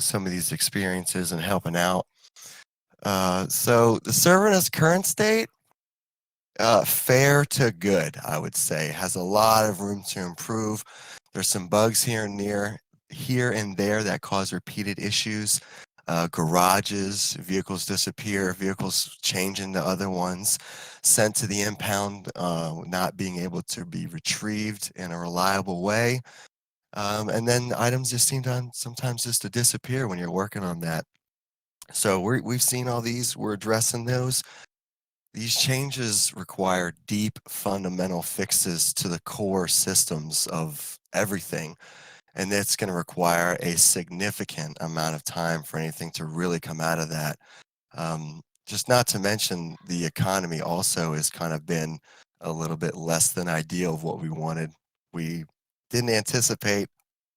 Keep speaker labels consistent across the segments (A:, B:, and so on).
A: with some of these experiences and helping out. So the server in its current state, fair to good, I would say. Has a lot of room to improve. There's some bugs here and there that cause repeated issues. Garages, vehicles disappear, vehicles change into other ones, sent to the impound, not being able to be retrieved in a reliable way. And then items just seem to sometimes just to disappear when you're working on that. So we've seen all these, we're addressing those. These changes require deep fundamental fixes to the core systems of everything. And it's going to require a significant amount of time for anything to really come out of that. Just not to mention the economy also has kind of been a little bit less than ideal of what we wanted. We didn't anticipate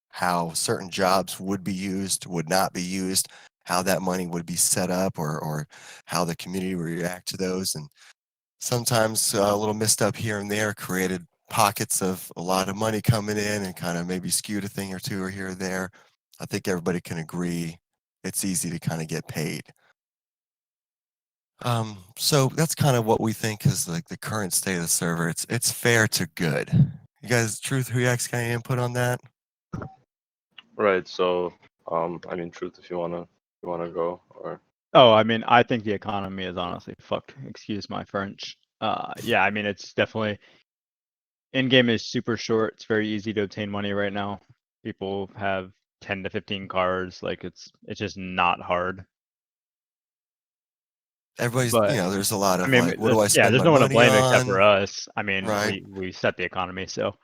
A: how certain jobs would be used, would not be used, how that money would be set up, or how the community would react to those. And sometimes a little missed up here and there created pockets of a lot of money coming in and kind of maybe skewed a thing or two or here or there. I think everybody can agree it's easy to kind of get paid. So that's kind of what we think is like the current state of the server. It's fair to good. You guys, Truth, who got any input on that?
B: Right. So, I mean, Truth, if you wanna go, or
C: Oh, I mean, I think the economy is honestly fucked. Excuse my French. Yeah, I mean, it's definitely in-game is super short. It's very easy to obtain money right now. People have 10 to 15 cars. Like it's just not hard.
A: Everybody's,
C: But
A: there's a lot
C: I
A: of
C: mean,
A: like, what do I spend
C: there's
A: my
C: no one to
A: money
C: blame except for
A: on?
C: us. I mean,
A: Right.
C: we set the economy, so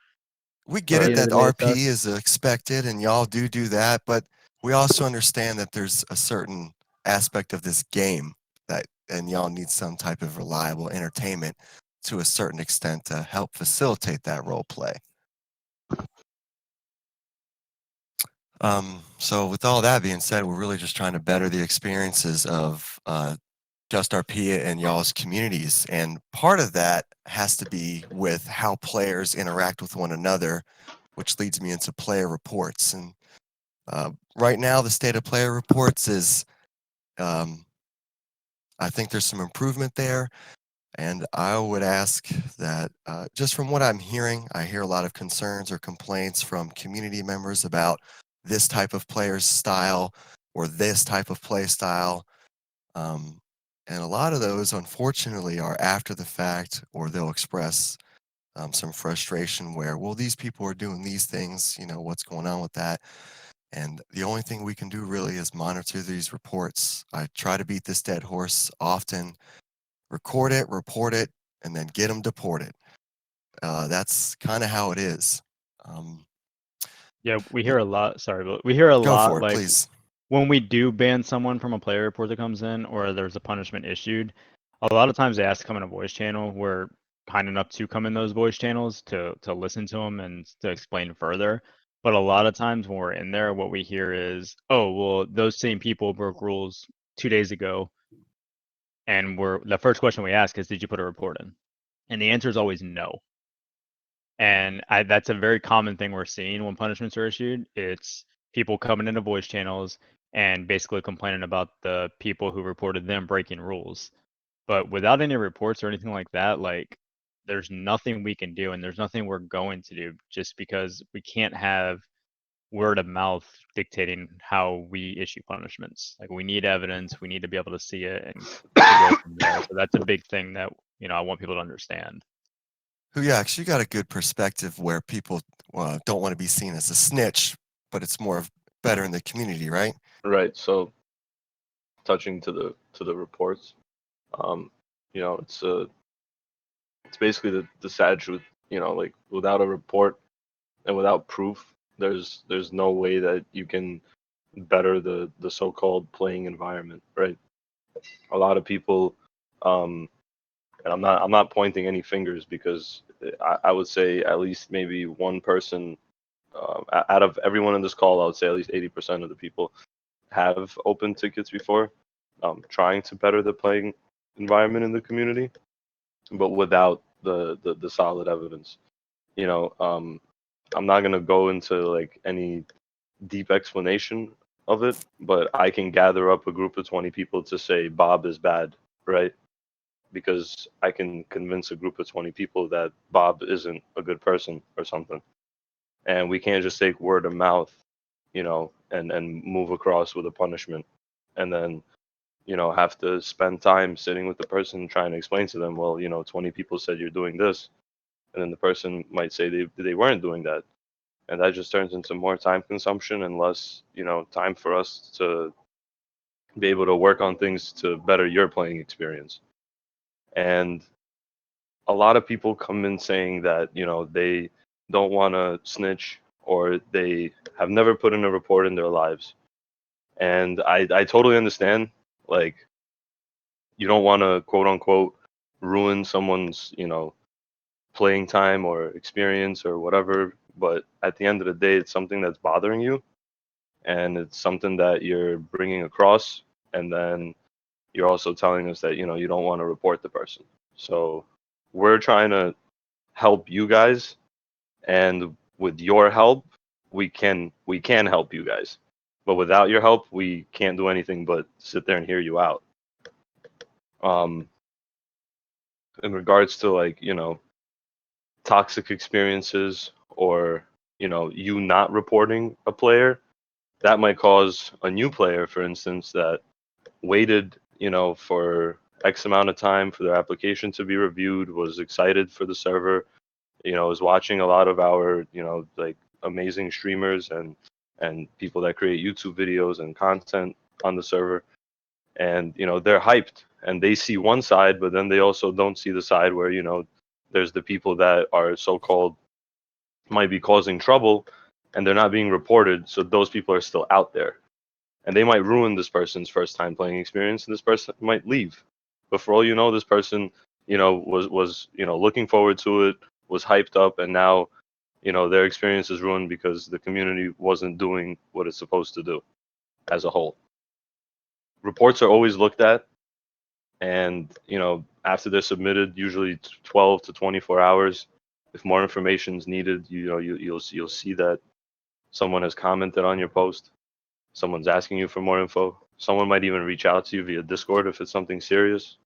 A: We get
C: At
A: it
C: the end
A: that
C: of the day,
A: RP is expected and y'all do that, but we also understand that there's a certain aspect of this game and y'all need some type of reliable entertainment to a certain extent to help facilitate that role play. So with all that being said, we're really just trying to better the experiences of JustRP and y'all's communities. And part of that has to be with how players interact with one another, which leads me into player reports. And right now, the state of player reports is, I think there's some improvement there. And I would ask that just from what I'm hearing, I hear a lot of concerns or complaints from community members about this type of player's style or this type of play style. And a lot of those, unfortunately, are after the fact, or they'll express some frustration where, well, these people are doing these things, what's going on with that? And the only thing we can do really is monitor these reports. I try to beat this dead horse often, record it, report it, and then get them deported. That's kind of how it is.
C: yeah, we hear a lot. Sorry, but we hear a
A: Go
C: lot
A: for it,
C: like
A: please.
C: when we do ban someone from a player report that comes in, or there's a punishment issued. A lot of times they ask to come in a voice channel. We're kind enough to come in those voice channels to listen to them and to explain further. But a lot of times when we're in there, what we hear is, "Oh, well, those same people broke rules 2 days ago," and the first question we ask is, "Did you put a report in?" And the answer is always no. And that's a very common thing we're seeing when punishments are issued. It's people coming into voice channels and basically complaining about the people who reported them breaking rules. But without any reports or anything like that, like there's nothing we can do and there's nothing we're going to do just because we can't have word of mouth dictating how we issue punishments. Like we need evidence, we need to be able to see it and to go from there. So that's a big thing that, I want people to understand.
A: Yeah, actually, you got a good perspective where people don't want to be seen as a snitch, but it's more of better in the community, right?
B: right. So, touching to the reports, it's basically the sad truth. Like without a report and without proof, there's no way that you can better the so-called playing environment, right? A lot of people, and I'm not pointing any fingers because I would say at least maybe one person out of everyone in this call, I would say at least 80% of the people have opened tickets before, trying to better the playing environment in the community, but without the solid evidence. I'm not gonna go into like any deep explanation of it, but I can gather up a group of 20 people to say Bob is bad, right? Because I can convince a group of 20 people that Bob isn't a good person or something. And we can't just take word of mouth, and move across with a punishment and then, have to spend time sitting with the person trying to explain to them, well, 20 people said you're doing this. And then the person might say they weren't doing that. And that just turns into more time consumption and less, time for us to be able to work on things to better your playing experience. And a lot of people come in saying that, they don't want to snitch or they have never put in a report in their lives. And I totally understand, like, you don't want to quote unquote ruin someone's, playing time or experience or whatever. But at the end of the day, it's something that's bothering you and it's something that you're bringing across. And then you're also telling us that, you don't want to report the person. So we're trying to help you guys. And with your help, we can help you guys. But without your help, we can't do anything but sit there and hear you out. In regards to, like, toxic experiences or, you not reporting a player, that might cause a new player, for instance, that waited, for X amount of time for their application to be reviewed, was excited for the server, is watching a lot of our, like, amazing streamers and people that create YouTube videos and content on the server. And, they're hyped and they see one side, but then they also don't see the side where, there's the people that are so-called might be causing trouble and they're not being reported. So those people are still out there and they might ruin this person's first time playing experience and this person might leave. But for all you know, this person, was looking forward to it, was hyped up, and now, their experience is ruined because the community wasn't doing what it's supposed to do as a whole. Reports are always looked at, and, after they're submitted, usually 12 to 24 hours, if more information is needed, you'll see that someone has commented on your post, someone's asking you for more info, someone might even reach out to you via Discord if it's something serious,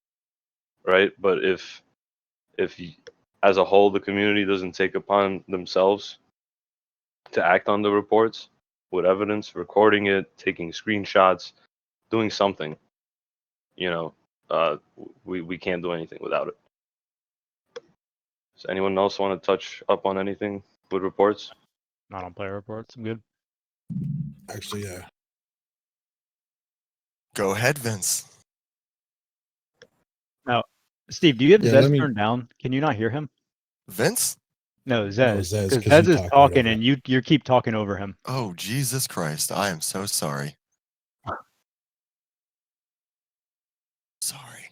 B: right? But if as a whole the community doesn't take upon themselves to act on the reports with evidence, recording it, taking screenshots, doing something, you know, we can't do anything without it. Does anyone else want to touch up on anything with reports?
C: Not on player reports. I'm good.
D: Actually, yeah.
A: Go ahead, Vince.
C: Now, Steve, do you have
D: Yeah,
C: Zez
D: let me-
C: turned down? Can you not hear him?
A: Vince?
C: No,
D: No,
C: Zez.
D: Zez,
C: Because
D: 'cause
C: Zez
D: you
C: is
D: talk right
C: talking
D: over
C: and
D: him.
C: you keep talking over him.
A: Oh, Jesus Christ. I am so sorry. Sorry.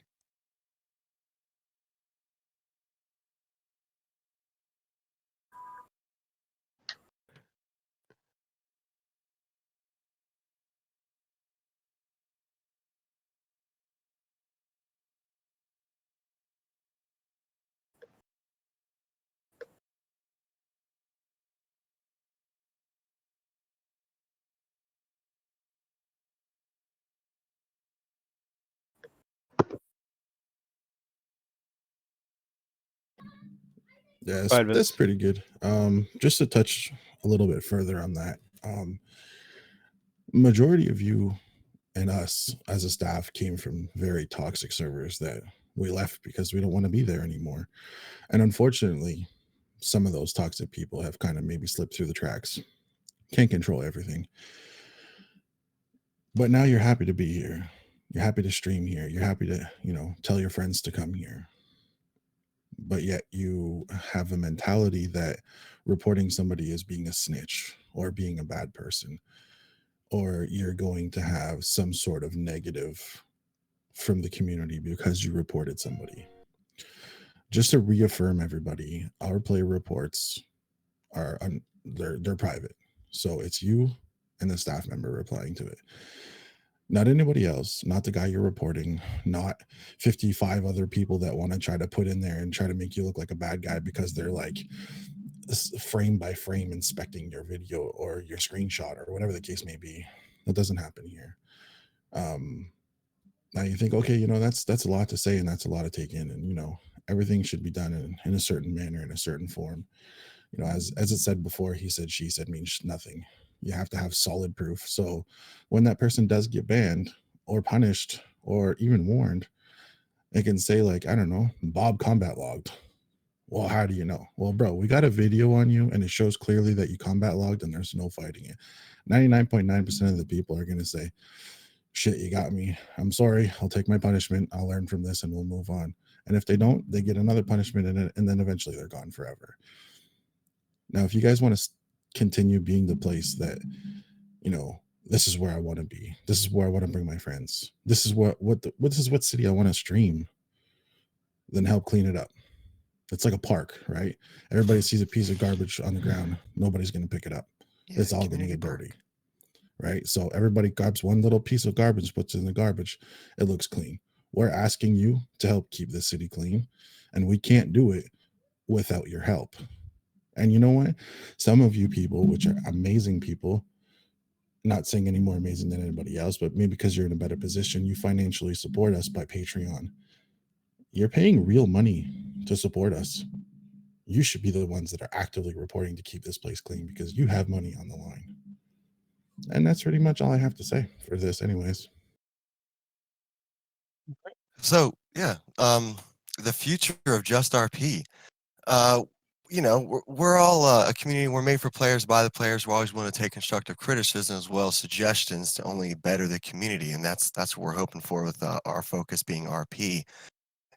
D: Yeah,
C: Go ahead,
D: that's
C: Vince.
D: pretty good. Just to touch a little bit further on that. Majority of you and us as a staff came from very toxic servers that we left because we don't want to be there anymore. And unfortunately, some of those toxic people have kind of maybe slipped through the cracks. Can't control everything. But now you're happy to be here. You're happy to stream here. You're happy to, tell your friends to come here. But yet you have a mentality that reporting somebody as being a snitch or being a bad person, or you're going to have some sort of negative from the community because you reported somebody. Just to reaffirm everybody, our player reports are they're private. So it's you and the staff member replying to it. Not anybody else, not the guy you're reporting, not 55 other people that want to try to put in there and try to make you look like a bad guy because they're like frame by frame inspecting your video or your screenshot or whatever the case may be. That doesn't happen here. Now you think, okay, that's a lot to say and that's a lot to take in, and everything should be done in a certain manner, in a certain form. As it said before, he said, she said means nothing. You have to have solid proof. So when that person does get banned or punished or even warned, it can say like, I don't know, Bob combat logged. Well, how do you know? Well, bro, we got a video on you and it shows clearly that you combat logged and there's no fighting it. 99.9% of the people are going to say, shit, you got me. I'm sorry. I'll take my punishment. I'll learn from this and we'll move on. And if they don't, they get another punishment and then eventually they're gone forever. Now, if you guys want to continue being the place that, this is where I want to be. This is where I want to bring my friends. This is what city I want to stream. Then help clean it up. It's like a park, right? Everybody sees a piece of garbage on the ground. Nobody's going to pick it up.
A: Yeah,
D: It's all going to
A: community
D: get
A: park.
D: dirty, right? So everybody grabs one little piece of garbage, puts it in the garbage. It looks clean. We're asking you to help keep the city clean, and we can't do it without your help. And you know what? Some of you people, which are amazing people, not saying any more amazing than anybody else, but maybe because you're in a better position, you financially support us by Patreon. You're paying real money to support us. You should be the ones that are actively reporting to keep this place clean because you have money on the line. And that's pretty much all I have to say for this, anyways.
A: So yeah, the future of JustRP. We're all a community. We're made for players, by the players. We always want to take constructive criticism as well as suggestions to only better the community, and that's what we're hoping for with our focus being RP.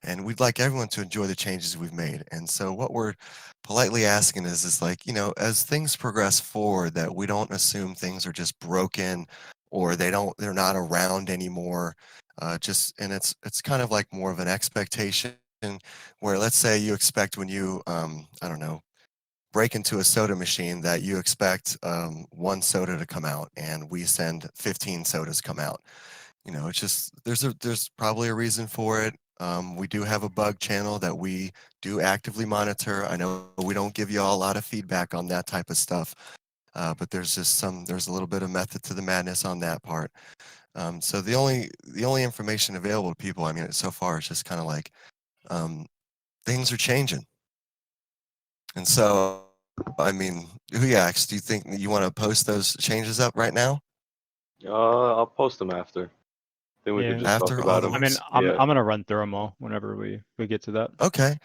A: And we'd like everyone to enjoy the changes we've made. And so what we're politely asking is like, as things progress forward, that we don't assume things are just broken or they're not around anymore. And it's kind of like more of an expectation where, let's say you expect when you, I don't know, break into a soda machine that you expect one soda to come out and we send 15 sodas come out. It's just there's probably a reason for it. We do have a bug channel that we do actively monitor. I know we don't give you all a lot of feedback on that type of stuff, but there's a little bit of method to the madness on that part. So the only information available to people, I mean, so far, it's just kind of like things are changing, and so I mean, who asked? Do you think you want to post those changes up right now?
B: I'll post them after. I think we could
C: Yeah.
B: just talk
A: After all
B: about
A: the
B: them.
C: I mean,
A: ones?
C: I'm
B: Yeah.
C: I'm gonna run through them all whenever we get to that.
A: Okay.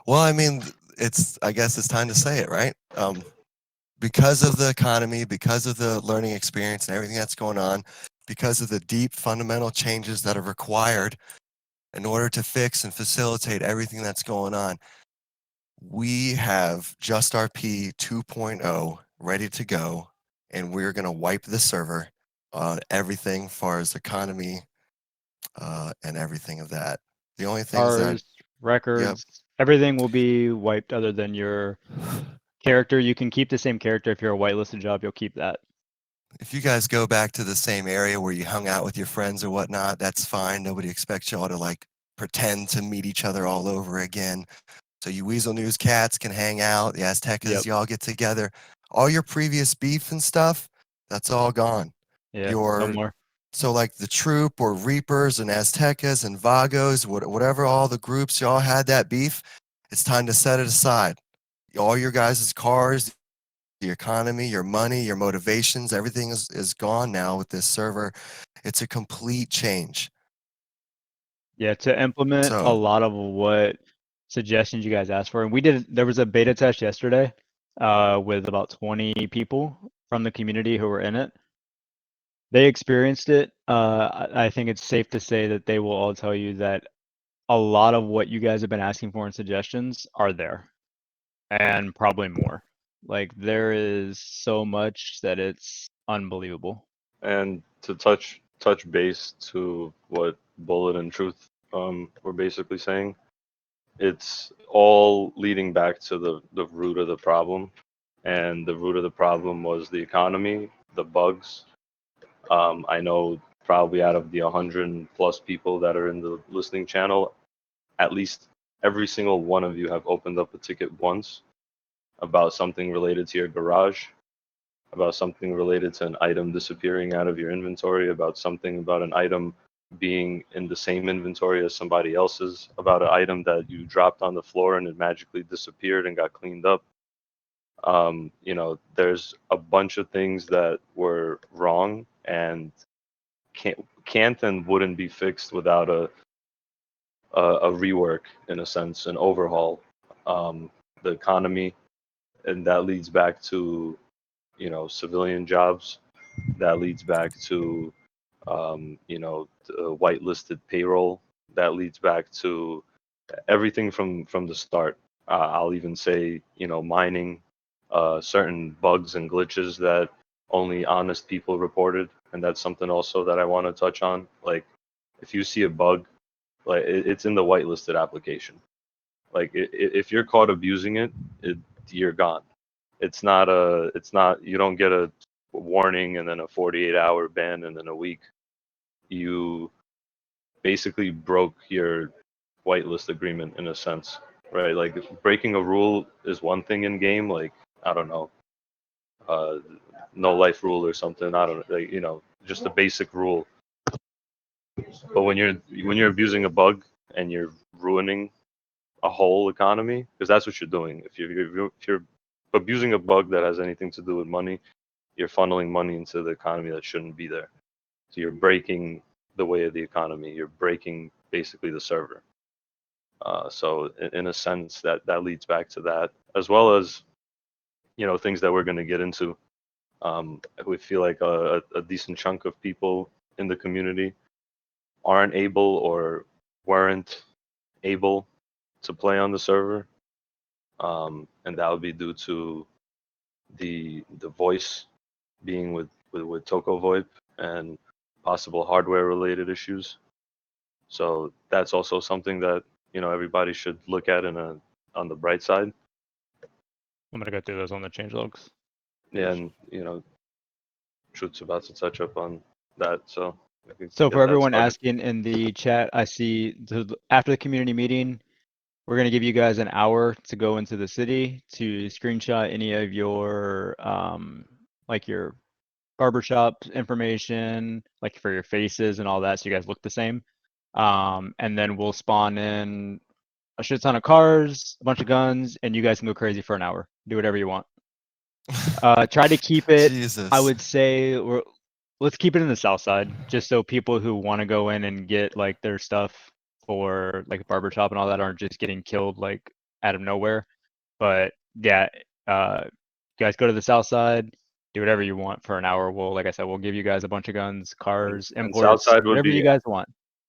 A: Well, I mean, I guess it's time to say it, right? Because of the economy, because of the learning experience and everything that's going on, because of the deep fundamental changes that are required in order to fix and facilitate everything that's going on, we have JustRP 2.0 ready to go, and we're going to wipe the server on everything as far as economy and everything of that. The only things that,
C: Ours, records, everything will be wiped other than your character. You can keep the same character if you're a whitelisted job. You'll keep that.
A: if you guys go back to the same area where you hung out with your friends or whatnot, that's fine. Nobody expects y'all to like pretend to meet each other all over again. So you Weasel News cats can hang out. The Aztecas,
C: Yep.
A: y'all get together. All your previous beef and stuff, that's all gone.
C: Yeah. No more.
A: So like the Troop or Reapers and Aztecas and Vagos, whatever all the groups y'all had that beef, it's time to set it aside. All your guys' cars, the economy, your money, your motivations, everything is gone now with this server. It's a complete change.
C: Yeah, to implement a
A: So
C: lot of what suggestions you guys asked for. And there was a beta test yesterday with about 20 people from the community who were in it. They experienced it. I think it's safe to say that they will all tell you that a lot of what you guys have been asking for in suggestions are there, and probably more. Like there is so much that it's unbelievable.
B: And to touch base to what Bullet and Truth were basically saying, it's all leading back to the root of the problem. And the root of the problem was the economy, the bugs. I know probably out of the 100 plus people that are in the listening channel, at least every single one of you have opened up a ticket once about something related to your garage. about something related to an item disappearing out of your inventory, about an item being in the same inventory as somebody else's, about an item that you dropped on the floor and it magically disappeared and got cleaned up. There's a bunch of things that were wrong and can't and wouldn't be fixed without a rework, in a sense, an overhaul. The economy, and that leads back to civilian jobs. That leads back to the whitelisted payroll. That leads back to everything from the start. I'll even say mining, certain bugs and glitches that only honest people reported, and that's something also that I want to touch on. Like, if you see a bug, like it's in the whitelisted application. Like if you're caught abusing it, you're gone. It's not you don't get a warning and then a 48-hour ban and then a week. You basically broke your whitelist agreement, in a sense, right? Like, breaking a rule is one thing in game, like, I don't know, uh, no life rule or something. I don't know, like, just a basic rule. But when you're abusing a bug and you're ruining a whole economy, because that's what you're doing. If you're abusing a bug that has anything to do with money, you're funneling money into the economy that shouldn't be there. So you're breaking the way of the economy. You're breaking basically the server. So in a sense, that leads back to that, as well as things that we're going to get into. We feel like a decent chunk of people in the community aren't able or weren't able to play on the server, and that would be due to the voice being with Toko VoIP and possible hardware related issues. So that's also something that everybody should look at on the bright side.
C: I'm gonna go through those on the changelogs.
B: Yeah, and Truth's about to touch up on that. So
C: So for everyone asking in the chat, I see after the community meeting, we're gonna give you guys an hour to go into the city to screenshot any of your like your barbershop information, like for your faces and all that, so you guys look the same. And then we'll spawn in a shit ton of cars, a bunch of guns, and you guys can go crazy for an hour. Do whatever you want. Try to keep it.
A: Jesus.
C: I would say let's keep it in the south side, just so people who want to go in and get like their stuff for like barbershop and all that aren't just getting killed like out of nowhere. But yeah, you guys go to the south side, do whatever you want for an hour. Like I said, we'll give you guys a bunch of guns, cars,
B: and
C: imports, whatever you guys want.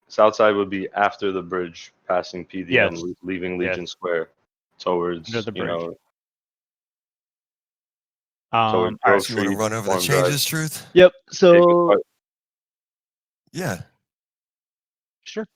B: Southside would be after the bridge, passing PDM,
C: Yes.
B: leaving Legion Square, towards
C: Under the bridge.
B: Towards
C: All right.
A: So you want to run over the
B: Warm Drive.
A: changes, Truth?
C: Yep. So
A: Yeah.
C: sure.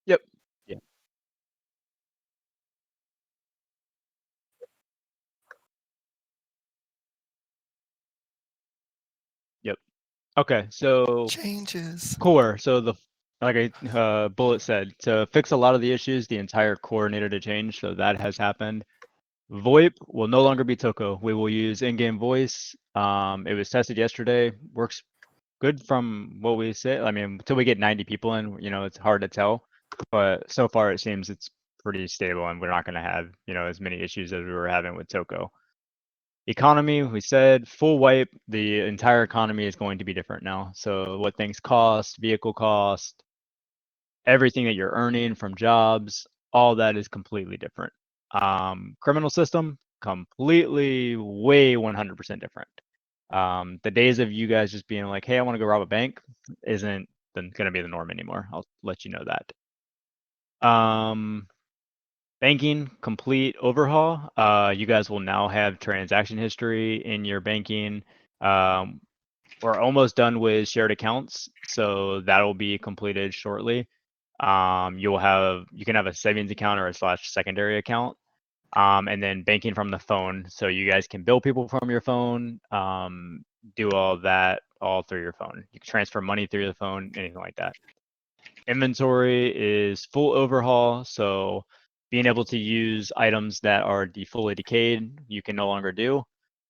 C: Yep. Yeah. Yep. Okay. So
A: Changes.
C: core. So like Bullet said, to fix a lot of the issues, the entire core needed to change. So that has happened. VoIP will no longer be Toko. We will use in-game voice. It was tested yesterday. Works good from what we say. I mean, until we get 90 people in, it's hard to tell. But so far, it seems it's pretty stable, and we're not going to have, as many issues as we were having with Toko. Economy, we said full wipe. The entire economy is going to be different now. So what things cost, vehicle cost, everything that you're earning from jobs, all that is completely different. Criminal system, completely way 100% different. The days of you guys just being like, hey, I want to go rob a bank isn't going to be the norm anymore. I'll let you know that. Banking, complete overhaul. You guys will now have transaction history in your banking. We're almost done with shared accounts, so that'll be completed shortly. You can have a savings account or a /secondary account, and then banking from the phone. So you guys can bill people from your phone, do all that all through your phone. You can transfer money through the phone, anything like that. Inventory is full overhaul. So being able to use items that are fully decayed, you can no longer do.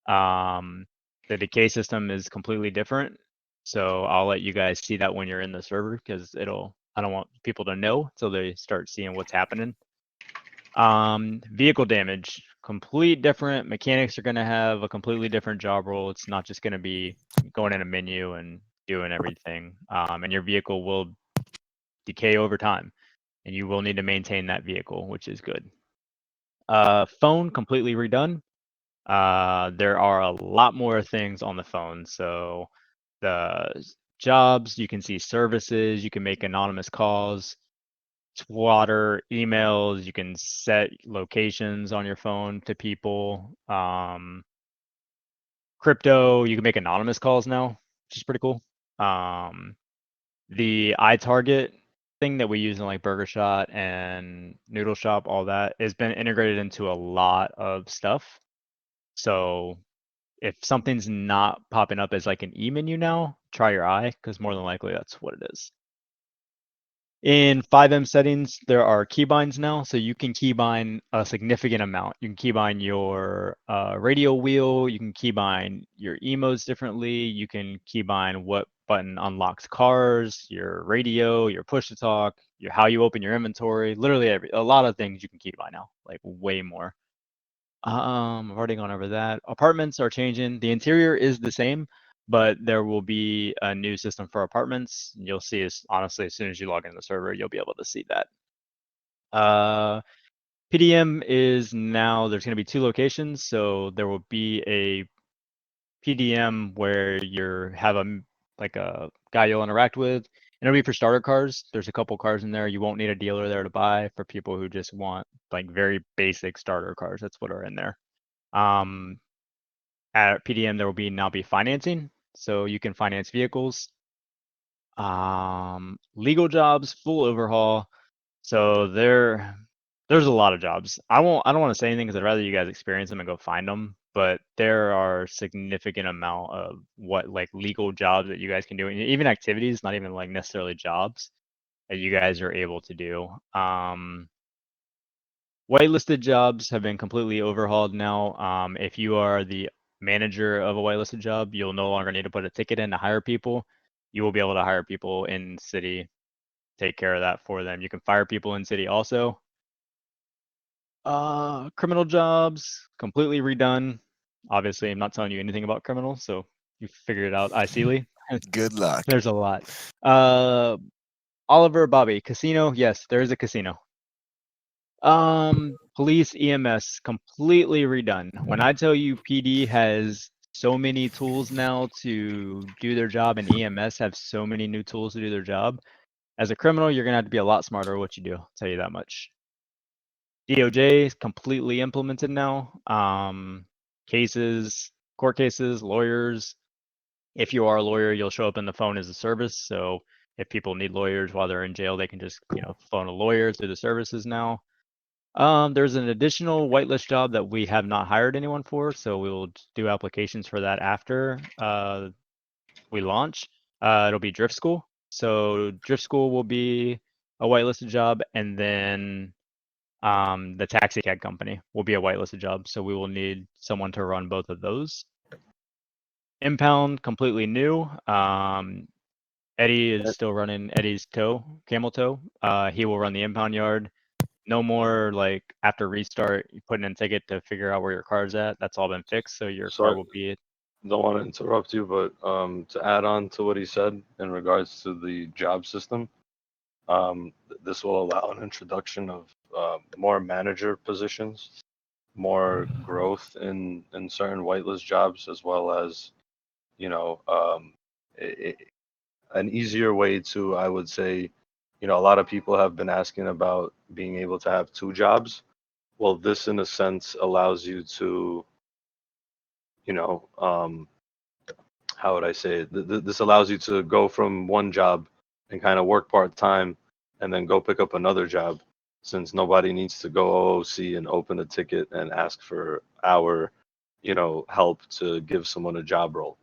C: The decay system is completely different. So I'll let you guys see that when you're in the server, because I don't want people to know until they start seeing what's happening. Vehicle damage, complete different. Mechanics are going to have a completely different job role. It's not just going to be going in a menu and doing everything. And your vehicle will decay over time, and you will need to maintain that vehicle, which is good. Phone completely redone. There are a lot more things on the phone. So the jobs, you can see services, you can make anonymous calls, Twitter, emails, you can set locations on your phone to people. Crypto, you can make anonymous calls now, which is pretty cool. The iTarget thing that we use in like Burger Shot and Noodle Shop, all that has been integrated into a lot of stuff. So if something's not popping up as like an e-menu now, try your eye, because more than likely that's what it is. In 5M settings, there are keybinds now, so you can keybind a significant amount. You can keybind your radio wheel, you can keybind your emotes differently, you can keybind what button unlocks cars, your radio, your push to talk, how you open your inventory, literally a lot of things you can keybind now, like way more. I've already gone over that. Apartments are changing. The interior is the same, but there will be a new system for apartments. You'll see honestly, as soon as you log into the server, you'll be able to see that. PDM is now, there's going to be 2 locations. So there will be a PDM where you have a guy you'll interact with. And it'll be for starter cars. There's a couple cars in there. You won't need a dealer there to buy for people who just want like very basic starter cars. That's what are in there. At PDM, there will now be financing, so you can finance vehicles. Legal jobs, full overhaul. So there's a lot of jobs. I don't want to say anything because I'd rather you guys experience them and go find them. But there are significant amount of what like legal jobs that you guys can do, and even activities, not even like necessarily jobs, that you guys are able to do. Whitelisted jobs have been completely overhauled now. If you are the manager of a whitelisted job, you'll no longer need to put a ticket in to hire people. You will be able to hire people in city, take care of that for them. You can fire people in city also. Criminal jobs, completely redone. Obviously, I'm not telling you anything about criminals, so you figured it out, Lee.
A: Good luck.
C: There's a lot. Oliver, Bobby, casino. Yes, there is a casino. Police EMS completely redone. When I tell you PD has so many tools now to do their job, and EMS have so many new tools to do their job, as a criminal, you're gonna have to be a lot smarter at what you do. I'll tell you that much. DOJ is completely implemented now. Court cases, lawyers. If you are a lawyer, you'll show up in the phone as a service. So if people need lawyers while they're in jail, they can just phone a lawyer through the services now. There's an additional whitelist job that we have not hired anyone for, so we will do applications for that after we launch. It'll be Drift School. So Drift School will be a whitelisted job, and then the taxi cab company will be a whitelisted job. So we will need someone to run both of those. Impound, completely new. Eddie is still running Eddie's camel toe. He will run the impound yard. No more like after restart, you put in a ticket to figure out where your car's at. That's all been fixed, so your car will be.
B: Don't want to interrupt you, but to add on to what he said in regards to the job system, this will allow an introduction of more manager positions, more growth in certain whitelist jobs, as well as an easier way to, I would say, a lot of people have been asking about being able to have 2 jobs. Well, this in a sense allows you to, how would I say it? This allows you to go from one job and kind of work part-time and then go pick up another job, since nobody needs to go OOC and open a ticket and ask for our, help to give someone a job role.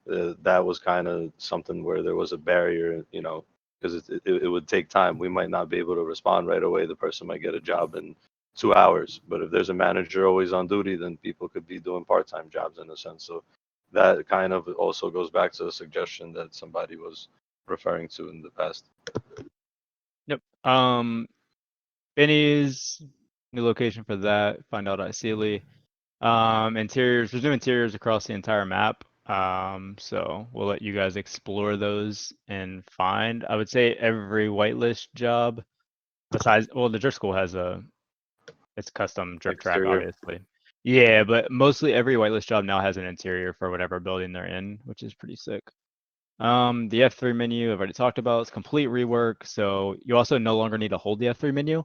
B: That was kind of something where there was a barrier, because it would take time. We might not be able to respond right away. The person might get a job in 2 hours, but if there's a manager always on duty, then people could be doing part-time jobs in a sense. So that kind of also goes back to a suggestion that somebody was referring to in the past.
C: Yep. Benny's new location for that. Find out at Sealy. Interiors. There's new interiors across the entire map. So we'll let you guys explore those and find. I would say every whitelist job, besides, well, the drift school has it's custom drift track,
B: Exterior.
C: obviously. Yeah, but mostly every whitelist job now has an interior for whatever building they're in, which is pretty sick. The F3 menu I've already talked about. It's complete rework, so you also no longer need to hold the F3 menu.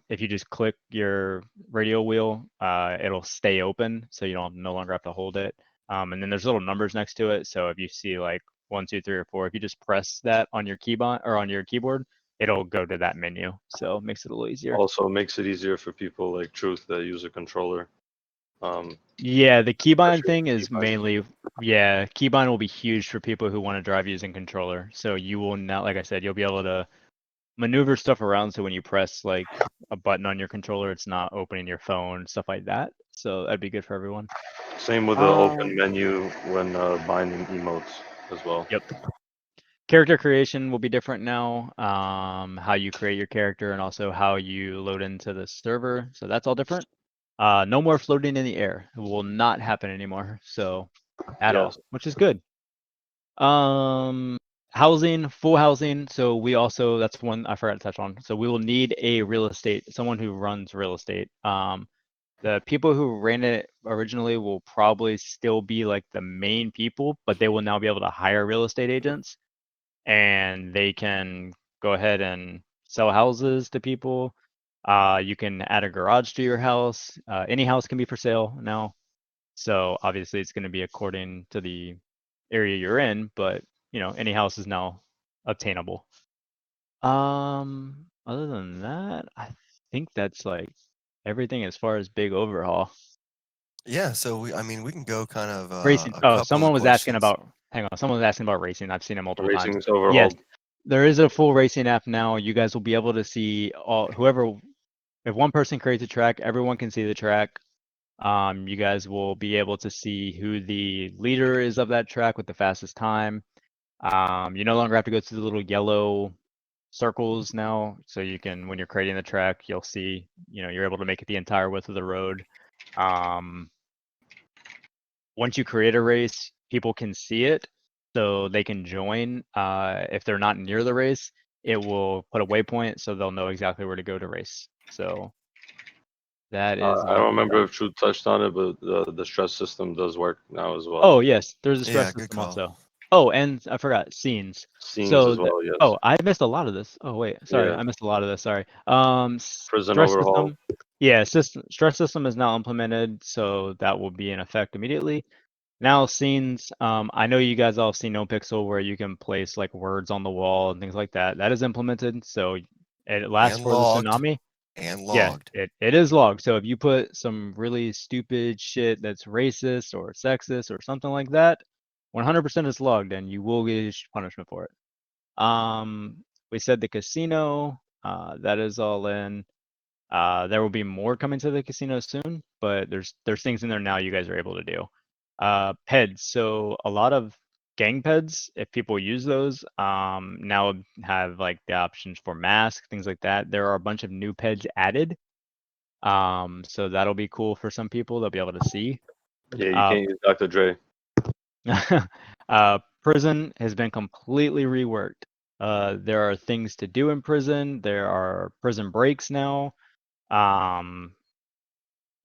C: If you just click your radio wheel, it'll stay open, so you don't no longer have to hold it. And then there's little numbers next to it, so if you see like 1, 2, 3, or 4, if you just press that on your keyboard or on your keyboard, it'll go to that menu. So it makes it a little easier.
B: Also makes it easier for people like Truth that use a controller.
C: Yeah, the keybind
B: especially
C: thing is
B: keybind.
C: mainly, yeah, keybind will be huge for people who want to drive using controller. So you will not, like I said, you'll be able to maneuver stuff around. So when you press like a button on your controller, it's not opening your phone, stuff like that. So that'd be good for everyone.
B: Same with the open menu when binding emotes as well.
C: Yep. Character creation will be different now. How you create your character and also how you load into the server. So that's all different. No more floating in the air. It will not happen anymore. So at all,
B: Yes.
C: which is good. Housing, full housing. So we also, that's one I forgot to touch on. So we will need a real estate, someone who runs real estate. The people who ran it originally will probably still be like the main people, but they will now be able to hire real estate agents, and they can go ahead and sell houses to people. You can add a garage to your house. Any house can be for sale now. So obviously it's going to be according to the area you're in, but any house is now obtainable. Other than that, I think that's like everything as far as big overhaul.
A: Yeah, so we can go kind of
C: Racing.
A: a
C: Oh,
A: couple
C: someone
A: of
C: was asking
A: questions.
C: about, hang on, someone was asking about racing. I've seen it multiple
B: Racing
C: times.
B: is
C: Yes,
B: overhauled.
C: there is a full racing app now. You guys will be able to see if one person creates a track, everyone can see the track. You guys will be able to see who the leader is of that track with the fastest time. You no longer have to go through the little yellow circles now, so you can, when you're creating the track, you'll see, you're able to make it the entire width of the road. Once you create a race, people can see it, so they can join. If they're not near the race, it will put a waypoint, so they'll know exactly where to go to race. So that is
B: I
C: all.
B: don't remember if Truth touched on it, but the stress system does work now as well.
C: Oh yes, there's a stress
A: Yeah, good
C: system
A: call.
C: also. Oh, and I forgot scenes.
B: Scenes
C: So
B: as well, yes.
C: oh, I missed a lot of this. Oh wait, sorry,
B: Yeah.
C: I missed a lot of this. Sorry.
B: Prison
C: Stress
B: overhaul.
C: system. Yeah, stress system is now implemented, so that will be in effect immediately. Now scenes. I know you guys all have seen NoPixel where you can place like words on the wall and things like that. That is implemented, so it lasts
A: And
C: for the
A: logged.
C: tsunami.
A: And
C: Yeah,
A: logged.
C: it is logged. So if you put some really stupid shit that's racist or sexist or something like that, 100% is logged and you will get punishment for it. We said the casino, that is all in. There will be more coming to the casino soon, but there's things in there now you guys are able to do. Peds. So a lot of gang peds, if people use those, now have like the options for masks, things like that. There are a bunch of new peds added. So that'll be cool for some people. They'll be able to see.
B: Yeah, you
C: Uh,
B: can't use Dr. Dre.
C: Prison has been completely reworked. There are things to do in prison. There are prison breaks now.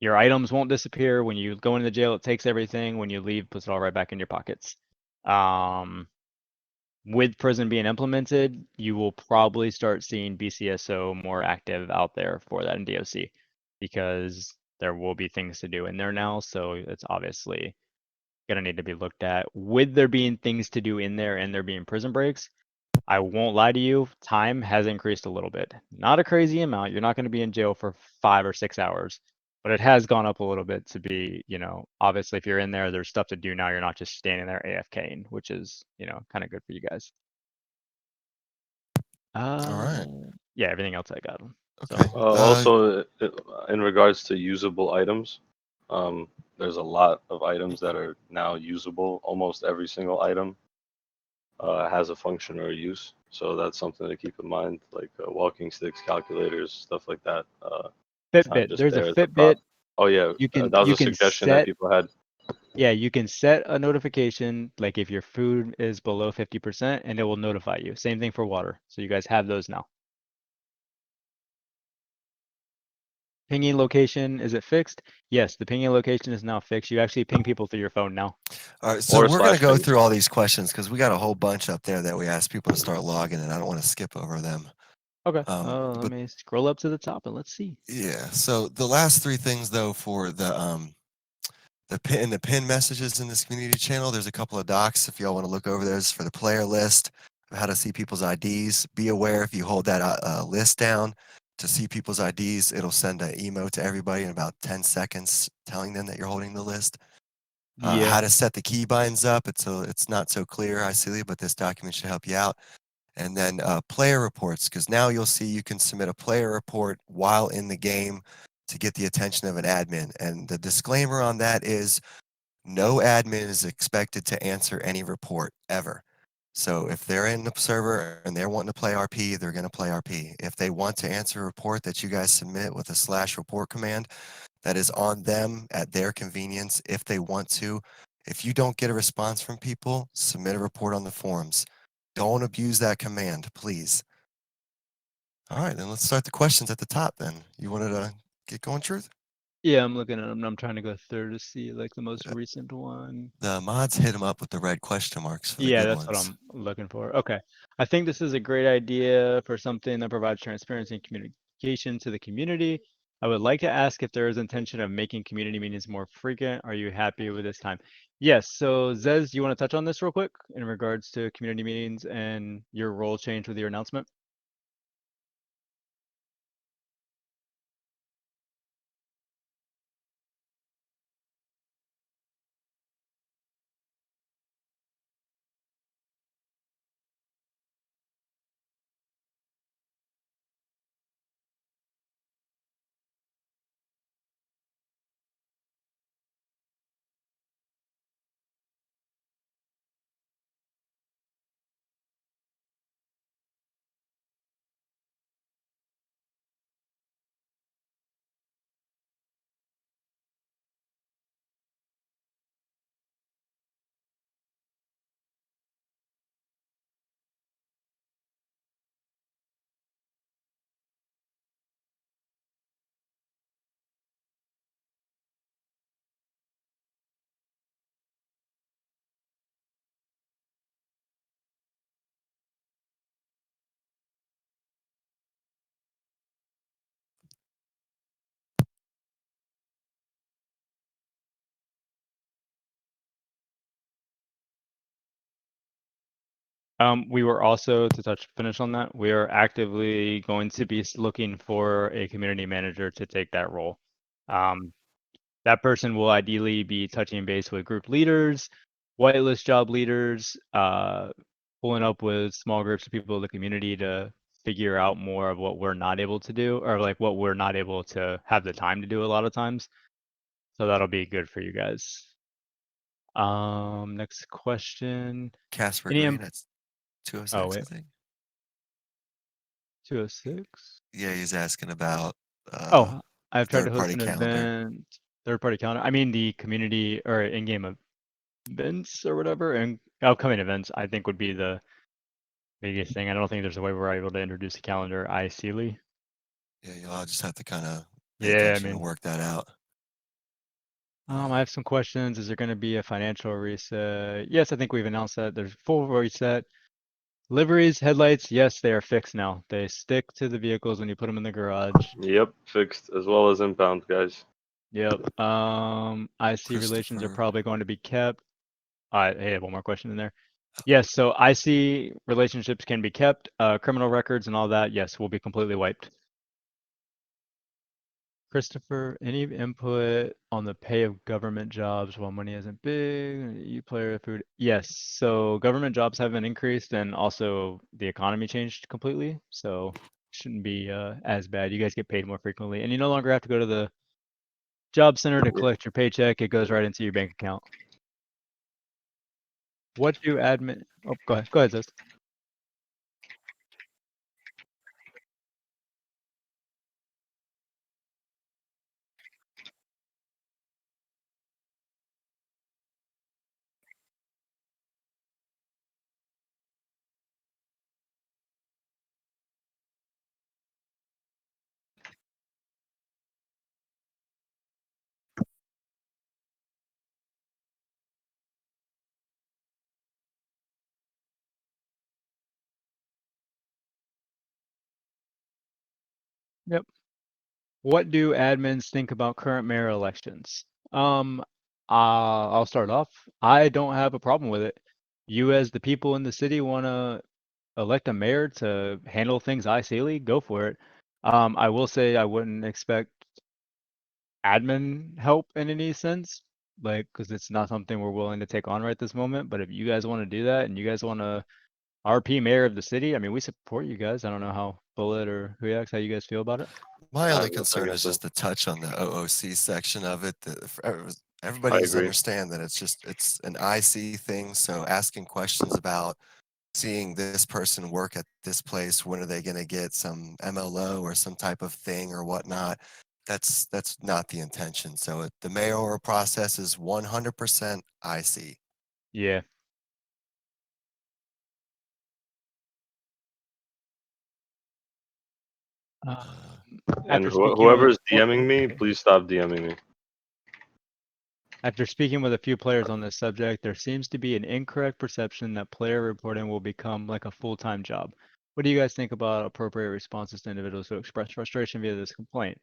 C: Your items won't disappear. When you go into the jail, it takes everything. When you leave, puts it all right back in your pockets. With prison being implemented, you will probably start seeing BCSO more active out there for that in DOC, because there will be things to do in there now. So it's obviously going to need to be looked at. With there being things to do in there and there being prison breaks, I won't lie to you, time has increased a little bit. Not a crazy amount. You're not going to be in jail for 5 or 6 hours, but it has gone up a little bit to be, obviously if you're in there, there's stuff to do now. You're not just standing there AFKing, which is, kind of good for you guys.
A: All right.
C: Yeah, everything else I got. So
A: Okay.
B: Also, in regards to usable items, there's a lot of items that are now usable. Almost every single item has a function or a use. So that's something to keep in mind, like walking sticks, calculators, stuff like that. It's not
C: Fitbit,
B: just
C: there's a
B: there as a prop.
C: Fitbit.
B: Oh yeah,
C: You can
B: that was
C: you
B: a
C: can
B: suggestion that
C: set
B: people had.
C: Yeah, you can set a notification, like if your food is below 50%, and it will notify you. Same thing for water. So you guys have those now. Pinging location, is it fixed? Yes, the pinging location is now fixed. You actually ping people through your phone now.
A: All right, so
B: Or
A: we're going to
B: slash
A: go
B: ping.
A: through all these questions because we got a whole bunch up there that we asked people to start logging, and I don't want to skip over them.
C: Okay,
A: But
C: let me scroll up to the top and let's see.
A: yeah, so the last three things though for the pin messages in this community channel, there's a couple of docs if y'all want to look over those for the player list, how to see people's IDs. Be aware if you hold that list down to see people's IDs, it'll send an email to everybody in about 10 seconds telling them that you're holding the list.
C: Yeah.
A: How to set the keybinds up. It's not so clear, I see, but this document should help you out. And then player reports, because now you'll see you can submit a player report while in the game to get the attention of an admin. And the disclaimer on that is no admin is expected to answer any report ever. So if they're in the server and they're wanting to play RP, they're going to play RP. If they want to answer a report that you guys submit with a /report command, that is on them at their convenience if they want to. If you don't get a response from people, submit a report on the forums. Don't abuse that command, please. All right, then let's start the questions at the top then. You wanted to get going, Truth?
C: Yeah, I'm looking at them. I'm trying to go through to see like the most recent one.
A: The mods hit them up with the red question marks for the
C: Yeah,
A: good
C: that's what
A: ones.
C: I'm looking for. Okay. I think this is a great idea for something that provides transparency and communication to the community. I would like to ask if there is intention of making community meetings more frequent. Are you happy with this time? Yes. So Zez, do you want to touch on this real quick in regards to community meetings and your role change with your announcement? We were also, to finish on that, we are actively going to be looking for a community manager to take that role. That person will ideally be touching base with group leaders, whitelist job leaders, pulling up with small groups of people in the community to figure out more of what we're not able to do, or like what we're not able to have the time to do a lot of times. So that'll be good for you guys. Next question.
A: Casper
C: Any
A: Green, that's 206,
C: wait,
A: I think.
C: 206?
A: Yeah, he's asking about
C: Oh, I've tried to host
A: third-party
C: an
A: calendar.
C: event, third-party calendar. I mean the community or in-game events or whatever, and upcoming events I think would be the biggest thing. I don't think there's a way we're able to introduce a calendar ideally.
A: Yeah, you'll just have to kind of pay
C: Yeah, I
A: attention and
C: mean,
A: work that out.
C: I have some questions. Is there going to be a financial reset? Yes, I think we've announced that. There's full reset. Liveries, headlights, yes, they are fixed now. They stick to the vehicles when you put them in the garage.
B: Yep, fixed as well as impound, guys.
C: Yep. IC relations are
A: Christopher,
C: probably going to be kept. I have one more question in there. Yes, so IC relationships can be kept, criminal records and all that, yes, will be completely wiped. Christopher, any input on the pay of government jobs while money isn't big? You player food. Yes, so government jobs haven't increased and also the economy changed completely. So shouldn't be as bad. You guys get paid more frequently and you no longer have to go to the job center to collect your paycheck. It goes right into your bank account. What do admin? Oh, go ahead. Go ahead, Zest. Yep. What do admins think about current mayor elections? I'll start off. I don't have a problem with it. You, as the people in the city, want to elect a mayor to handle things ICly, go for it. I will say I wouldn't expect admin help in any sense, like, because it's not something we're willing to take on right this moment. But if you guys want to do that and you guys want to RP mayor of the city, I mean, we support you guys. I don't know how Bullet or Huyax, how you guys feel about it.
A: My
B: I
A: only
B: have nothing
A: concern is
B: against them.
A: just the touch on the OOC section of it. Everybody
B: I
A: needs to
B: agree.
A: understand that it's an IC thing. So asking questions about seeing this person work at this place, when are they going to get some MLO or some type of thing or whatnot? That's not the intention. So the mayoral process is 100% IC.
C: Yeah.
A: Uh,
B: And
C: After speaking with
B: whoever's DMing me, please stop DMing me.
C: After speaking with a few players on this subject, there seems to be an incorrect perception that player reporting will become like a full-time job. What do you guys think about appropriate responses to individuals who express frustration via this complaint?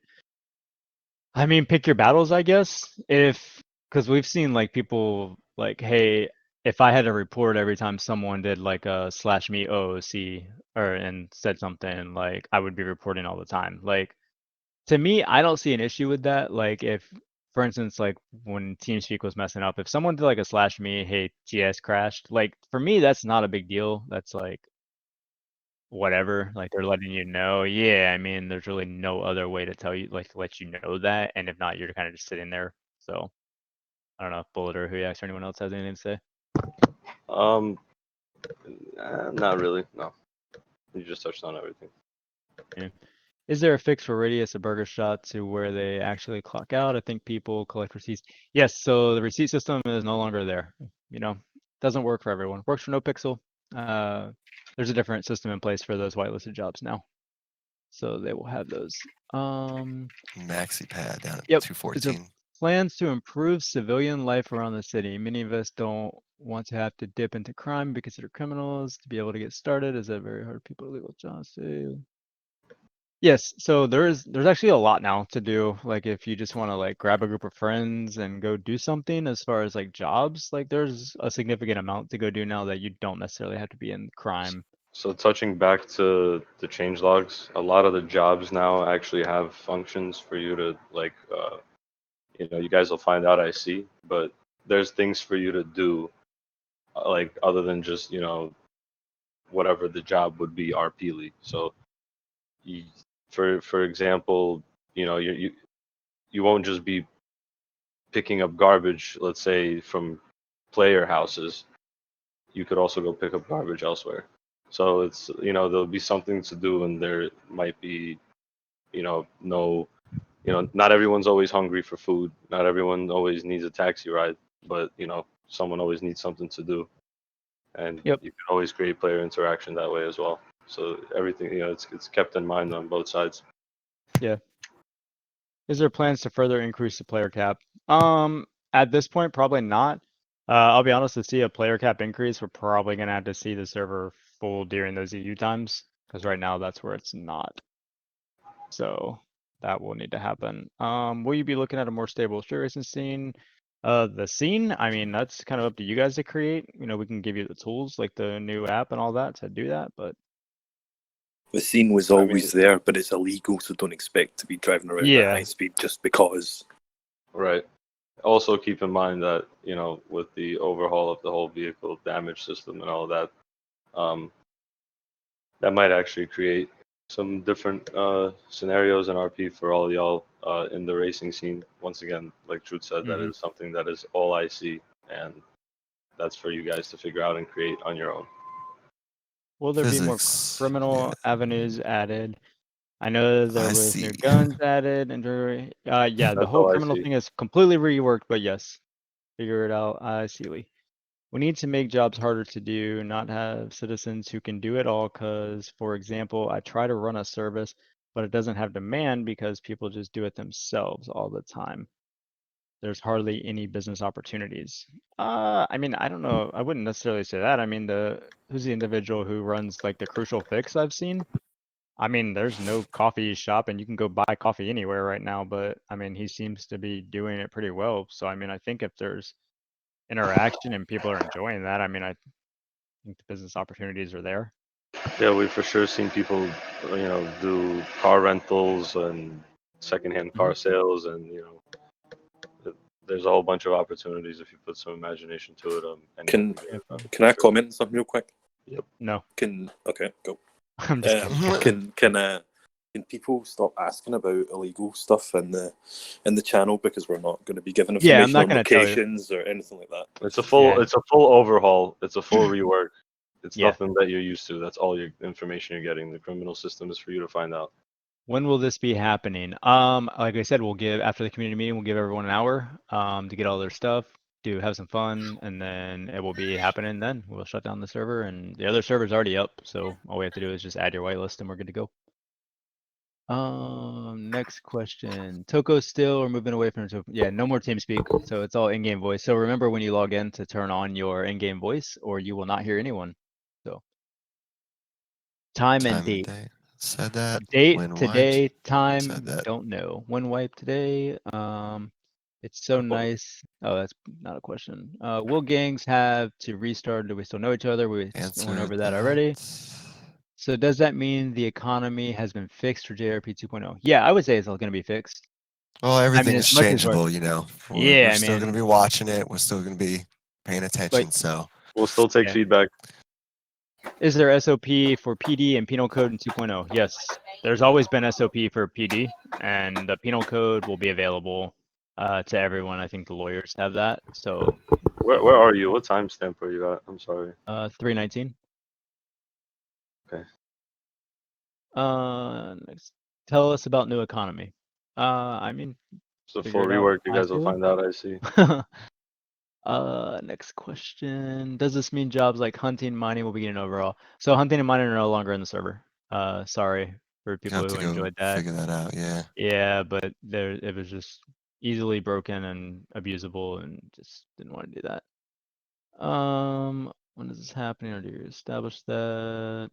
C: I mean, pick your battles, I guess. Because we've seen like people like, hey, if I had to report every time someone did like a /me OOC or and said something, like I would be reporting all the time. Like, to me, I don't see an issue with that. Like if, for instance, like when TeamSpeak was messing up, if someone did like a /me, hey, TS crashed, like for me, that's not a big deal. That's like whatever. Like they're letting you know. Yeah, I mean, there's really no other way to tell you, like to let you know that. And if not, you're kind of just sitting there. So I don't know if Bullet or Huyax or anyone else has anything to say.
B: Um, not really. No, you just touched on everything.
C: Yeah. Is there a fix for radius of burger shot to where they actually clock out? I think people collect receipts. Yes, so the receipt system is no longer there. You know, doesn't work for everyone. Works for NoPixel. There's a different system in place for those whitelisted jobs now. So they will have those.
A: Maxi pad down at
C: Yep. Is there
A: 214.
C: plans to improve civilian life around the city? Many of us don't want to have to dip into crime, be considered criminals, to be able to get started. Is that very hard? People legal jobs too. Yes, so there's actually a lot now to do. Like if you just want to like grab a group of friends and go do something as far as like jobs, like there's a significant amount to go do now that you don't necessarily have to be in crime.
B: So touching back to the change logs, a lot of the jobs now actually have functions for you to like, you guys will find out I see, but there's things for you to do, like other than just, whatever the job would be RPly. So you, for example, you won't just be picking up garbage, let's say from player houses. You could also go pick up garbage elsewhere. So it's, there'll be something to do, and there might be, no, not everyone's always hungry for food. Not everyone always needs a taxi ride, but someone always needs something to do, and
C: Yep.
B: you can always create player interaction that way as well. So everything, it's kept in mind on both sides.
C: Yeah. Is there plans to further increase the player cap? At this point, probably not. I'll be honest, to see a player cap increase, we're probably gonna have to see the server full during those EU times, because right now that's where it's not. So that will need to happen. Will you be looking at a more stable street racing scene? The scene, I mean, that's kind of up to you guys to create. You know, we can give you the tools like the new app and all that to do that, but
E: The scene was
B: I mean-
E: always there, but it's illegal, so don't expect to be driving around
C: Yeah.
E: at high speed just because.
B: Right. Also keep in mind that, you know, with the overhaul of the whole vehicle damage system and all that, that might actually create some different scenarios in RP for all y'all in the racing scene. Once again, like Truth said, that
C: Mhm.
B: is something that is all I see, and that's for you guys to figure out and create on your own.
C: will there be more
A: Physics,
C: criminal avenues added? I know there
A: I
C: was
A: see.
C: new guns added and yeah, the
B: That's
C: whole
B: all I
C: criminal
B: see.
C: thing is completely reworked, but yes, figure it out. I see, Lee. We need to make jobs harder to do, not have citizens who can do it all. Because, for example, I try to run a service, but it doesn't have demand because people just do it themselves all the time. There's hardly any business opportunities. I mean, I don't know. I wouldn't necessarily say that. I mean, who's the individual who runs like the Crucial Fix I've seen? I mean, there's no coffee shop and you can go buy coffee anywhere right now, but I mean, he seems to be doing it pretty well. So, I mean, I think if there's interaction and people are enjoying that, I mean, I think the business opportunities are there.
B: Yeah, we've for sure seen people, you know, do car rentals and secondhand car sales, and you know, there's a whole bunch of opportunities if you put some imagination to it.
E: Can
C: Yeah.
E: can I comment on something real quick?
C: No,
E: Okay, go.
C: I'm just kidding.
E: Can people stop asking about illegal stuff in the channel, because we're not going to be giving
C: Yeah, I'm
E: information
C: not
E: on
C: gonna tell you.
E: locations or anything like that.
B: It's a full,
C: Yeah.
B: it's a full overhaul. It's a full rework. It's
C: Yeah.
B: nothing that you're used to. That's all your information you're getting. The criminal system is for you to find out.
C: When will this be happening? Like I said, we'll give after the community meeting, we'll give everyone an hour to get all their stuff, have some fun, and then it will be happening then. We'll shut down the server and the other server's already up, so all we have to do is just add your whitelist and we're good to go. Next question. Toko still or moving away from Toko? Yeah, no more TeamSpeak, so it's all in-game voice. So remember when you log in to turn on your in-game voice or you will not hear anyone. So time and date.
A: Said that.
C: Date
A: When
C: today,
A: wiped.
C: time
A: Said that.
C: don't know. When wipe today. It's so nice. Oh, that's not a question. Will gangs have to restart? Do we still know each other? We went
A: Answered
C: over that already.
A: that.
C: So does that mean the economy has been fixed for JRP 2.0? Yeah, I would say it's all going to be fixed.
A: Well, everything
C: as
A: is
C: much as we're-
A: changeable, you know.
C: Yeah,
A: We're still
C: man.
A: going to be watching it. We're still going to be paying attention. So
B: We'll still take
C: Yeah.
B: feedback.
C: Is there SOP for PD and penal code in 2.0? Yes, there's always been SOP for PD, and the penal code will be available to everyone. I think the lawyers have that. So
B: Where are you? What timestamp are you at? I'm sorry.
C: 319.
B: Okay.
C: Next, tell us about new economy. I mean,
B: So
C: figure
B: for
C: it out.
B: rework, you guys will
C: Honestly.
B: find out. I see.
C: Next question. Does this mean jobs like hunting, mining will begin overall? So hunting and mining are no longer in the server. Sorry for
A: you
C: people
A: have to
C: who
A: go
C: enjoyed that.
A: figure that out. Yeah.
C: Yeah, but it was just easily broken and abusable, and just didn't want to do that. When is this happening, or do you establish that?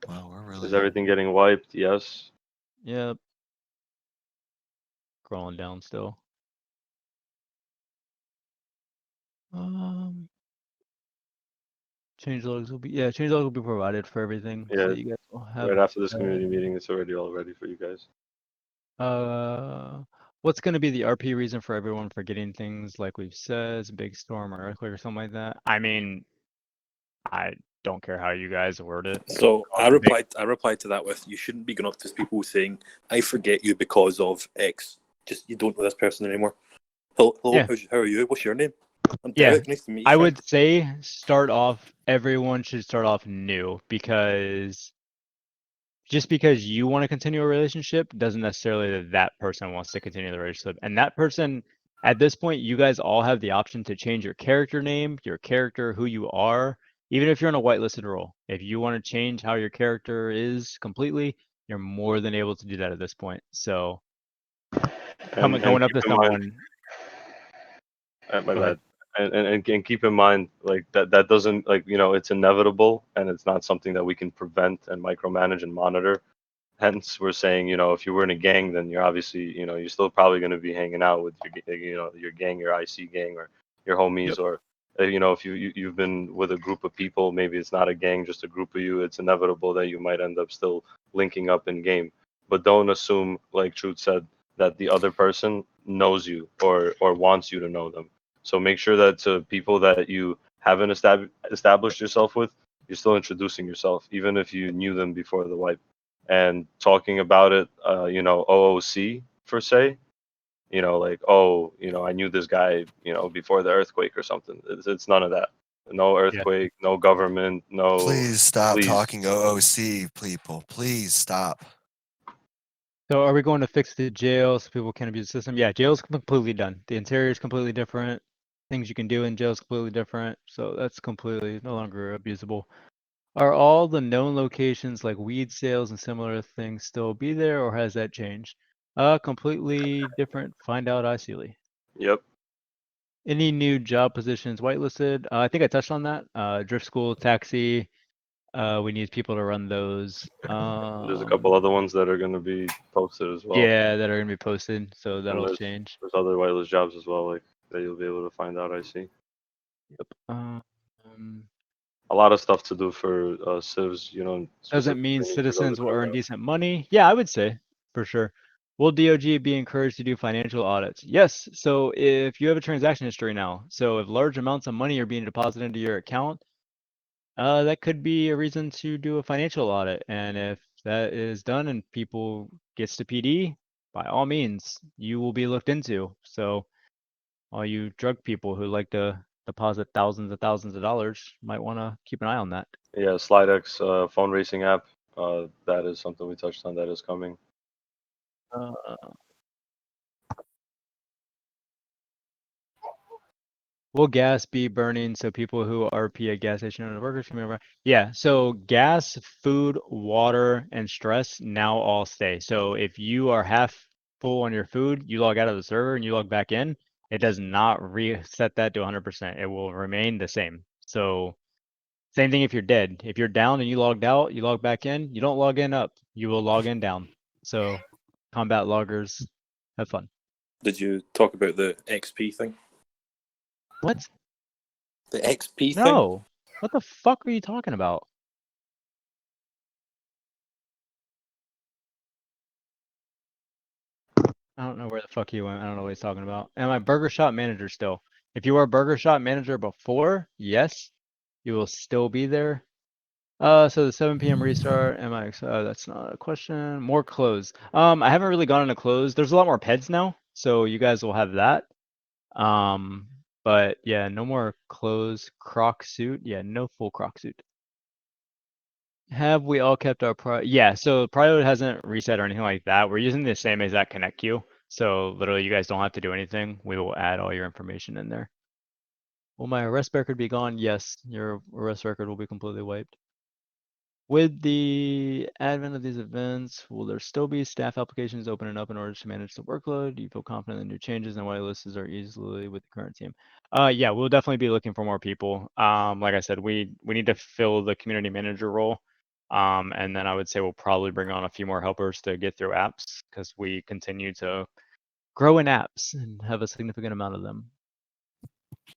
A: Wow, we're really.
B: Is everything getting wiped? Yes.
C: Yep. Scrolling down still. Changelogs will be provided for everything. So
B: Yeah,
C: you guys will have
B: Right after this
C: that.
B: community meeting, it's already all ready for you guys.
C: What's going to be the RP reason for everyone forgetting things like we've said, big storm or earthquake or something like that? I mean, I don't care how you guys word it.
E: So I replied to that with, you shouldn't be going up to people saying, I forget you because of X. Just, you don't know this person anymore. Hello,
C: Yeah.
E: how are you? What's your name? I'm
C: Yeah,
E: Derek. Nice to meet you.
C: I
E: friend."
C: would say everyone should start off new, because just because you want to continue a relationship doesn't necessarily that person wants to continue the relationship. And that person, at this point, you guys all have the option to change your character name, your character, who you are, even if you're in a whitelisted role. If you want to change how your character is completely, you're more than able to do that at this point. So going up to
B: keep in mind-
C: someone.
B: my
C: Go
B: bad.
C: ahead.
B: And keep in mind, like that doesn't, like, you know, it's inevitable and it's not something that we can prevent and micromanage and monitor. hence we're saying, you know, if you were in a gang, then you're obviously, you know, you're still probably going to be hanging out with your, you know, your gang, your IC gang, or your homies,
C: Yep.
B: or you know, if you've been with a group of people, maybe it's not a gang, just a group of you. It's inevitable that you might end up still linking up in game, but don't assume, like Truth said, that the other person knows you or wants you to know them. So make sure that to people that you haven't established yourself with, you're still introducing yourself, even if you knew them before the wipe, and talking about it, you know, OOC per se, you know, like, oh, you know, I knew this guy, you know, before the earthquake or something. It's none of that. No
C: Yeah.
B: earthquake, no government, no.
A: Please stop
B: Please.
A: talking OOC, people. Please stop.
C: So are we going to fix the jail so people can't abuse the system? Yeah, jail's completely done. The interior is completely different. Things you can do in jail is completely different. So that's completely no longer abusable. Are all the known locations like weed sales and similar things still be there, or has that changed? Completely different. Find out ICly.
B: Yep.
C: Any new job positions whitelisted? I think I touched on that. Drift school, taxi. We need people to run those.
B: There's a couple other ones that are going to be posted as well.
C: Yeah, that are gonna be posted, so
B: And
C: that'll change.
B: there's other whitelist jobs as well, like that you'll be able to find out. I see
C: Yep.
B: a lot of stuff to do for civs, you know,
C: Does it
B: specifically
C: mean
B: need to go to
C: citizens will earn
B: the
C: decent money? Yeah, I would say for sure. Will DOG be encouraged to do financial audits? Yes. So if you have a transaction history now, so if large amounts of money are being deposited into your account, that could be a reason to do a financial audit. And if that is done and people gets to PD, by all means, you will be looked into. So all you drug people who like to deposit thousands of dollars might want to keep an eye on that.
B: Yeah, SlideX phone racing app. That is something we touched on. That is coming.
C: Uh, Will gas be burning so people who RP at gas station and workers can remember? Yeah, so gas, food, water, and stress now all stay. So if you are half full on your food, you log out of the server and you log back in, it does not reset that to 100%. It will remain the same. So same thing if you're dead. If you're down and you logged out, you log back in, you don't log in up. You will log in down. So combat loggers, have fun.
E: Did you talk about the XP thing?
C: What?
E: The XP thing?
C: No. What the fuck are you talking about? I don't know where the fuck he went. I don't know what he's talking about. Am I Burger Shop manager still? If you were Burger Shop manager before, yes, you will still be there. So the 7 p.m. restart. Am I? That's not a question. More clothes. I haven't really gone into clothes. There's a lot more peds now, so you guys will have that. But yeah, no more clothes. Croc suit. Yeah, no full croc suit. Have we all kept our Yeah, so Prio hasn't reset or anything like that. We're using the same exact connect queue. So literally you guys don't have to do anything. We will add all your information in there. Will my arrest record be gone? Yes, your arrest record will be completely wiped. With the advent of these events, will there still be staff applications opening up in order to manage the workload? Do you feel confident the new changes and whitelists are easily with the current team? Yeah, we'll definitely be looking for more people. Like I said, we need to fill the community manager role. And then I would say we'll probably bring on a few more helpers to get through apps because we continue to grow in apps and have a significant amount of them.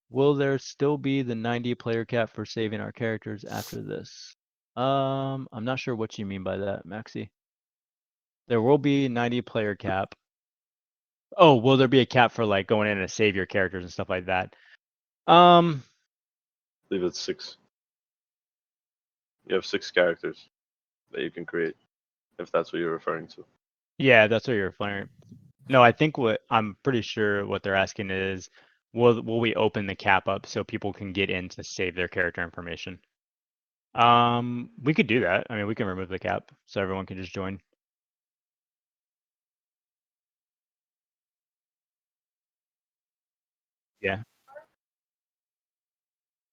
C: Will there still be the 90 player cap for saving our characters after this? I'm not sure what you mean by that, Maxi. There will be 90 player cap. Oh, will there be a cap for like going in and save your characters and stuff like that?
B: I believe it's 6. You have 6 characters that you can create, if that's what you're referring to.
C: Yeah, that's what you're referring. No, I think what I'm pretty sure what they're asking is, will we open the cap up so people can get in to save their character information? We could do that. I mean, we can remove the cap so everyone can just join. Yeah.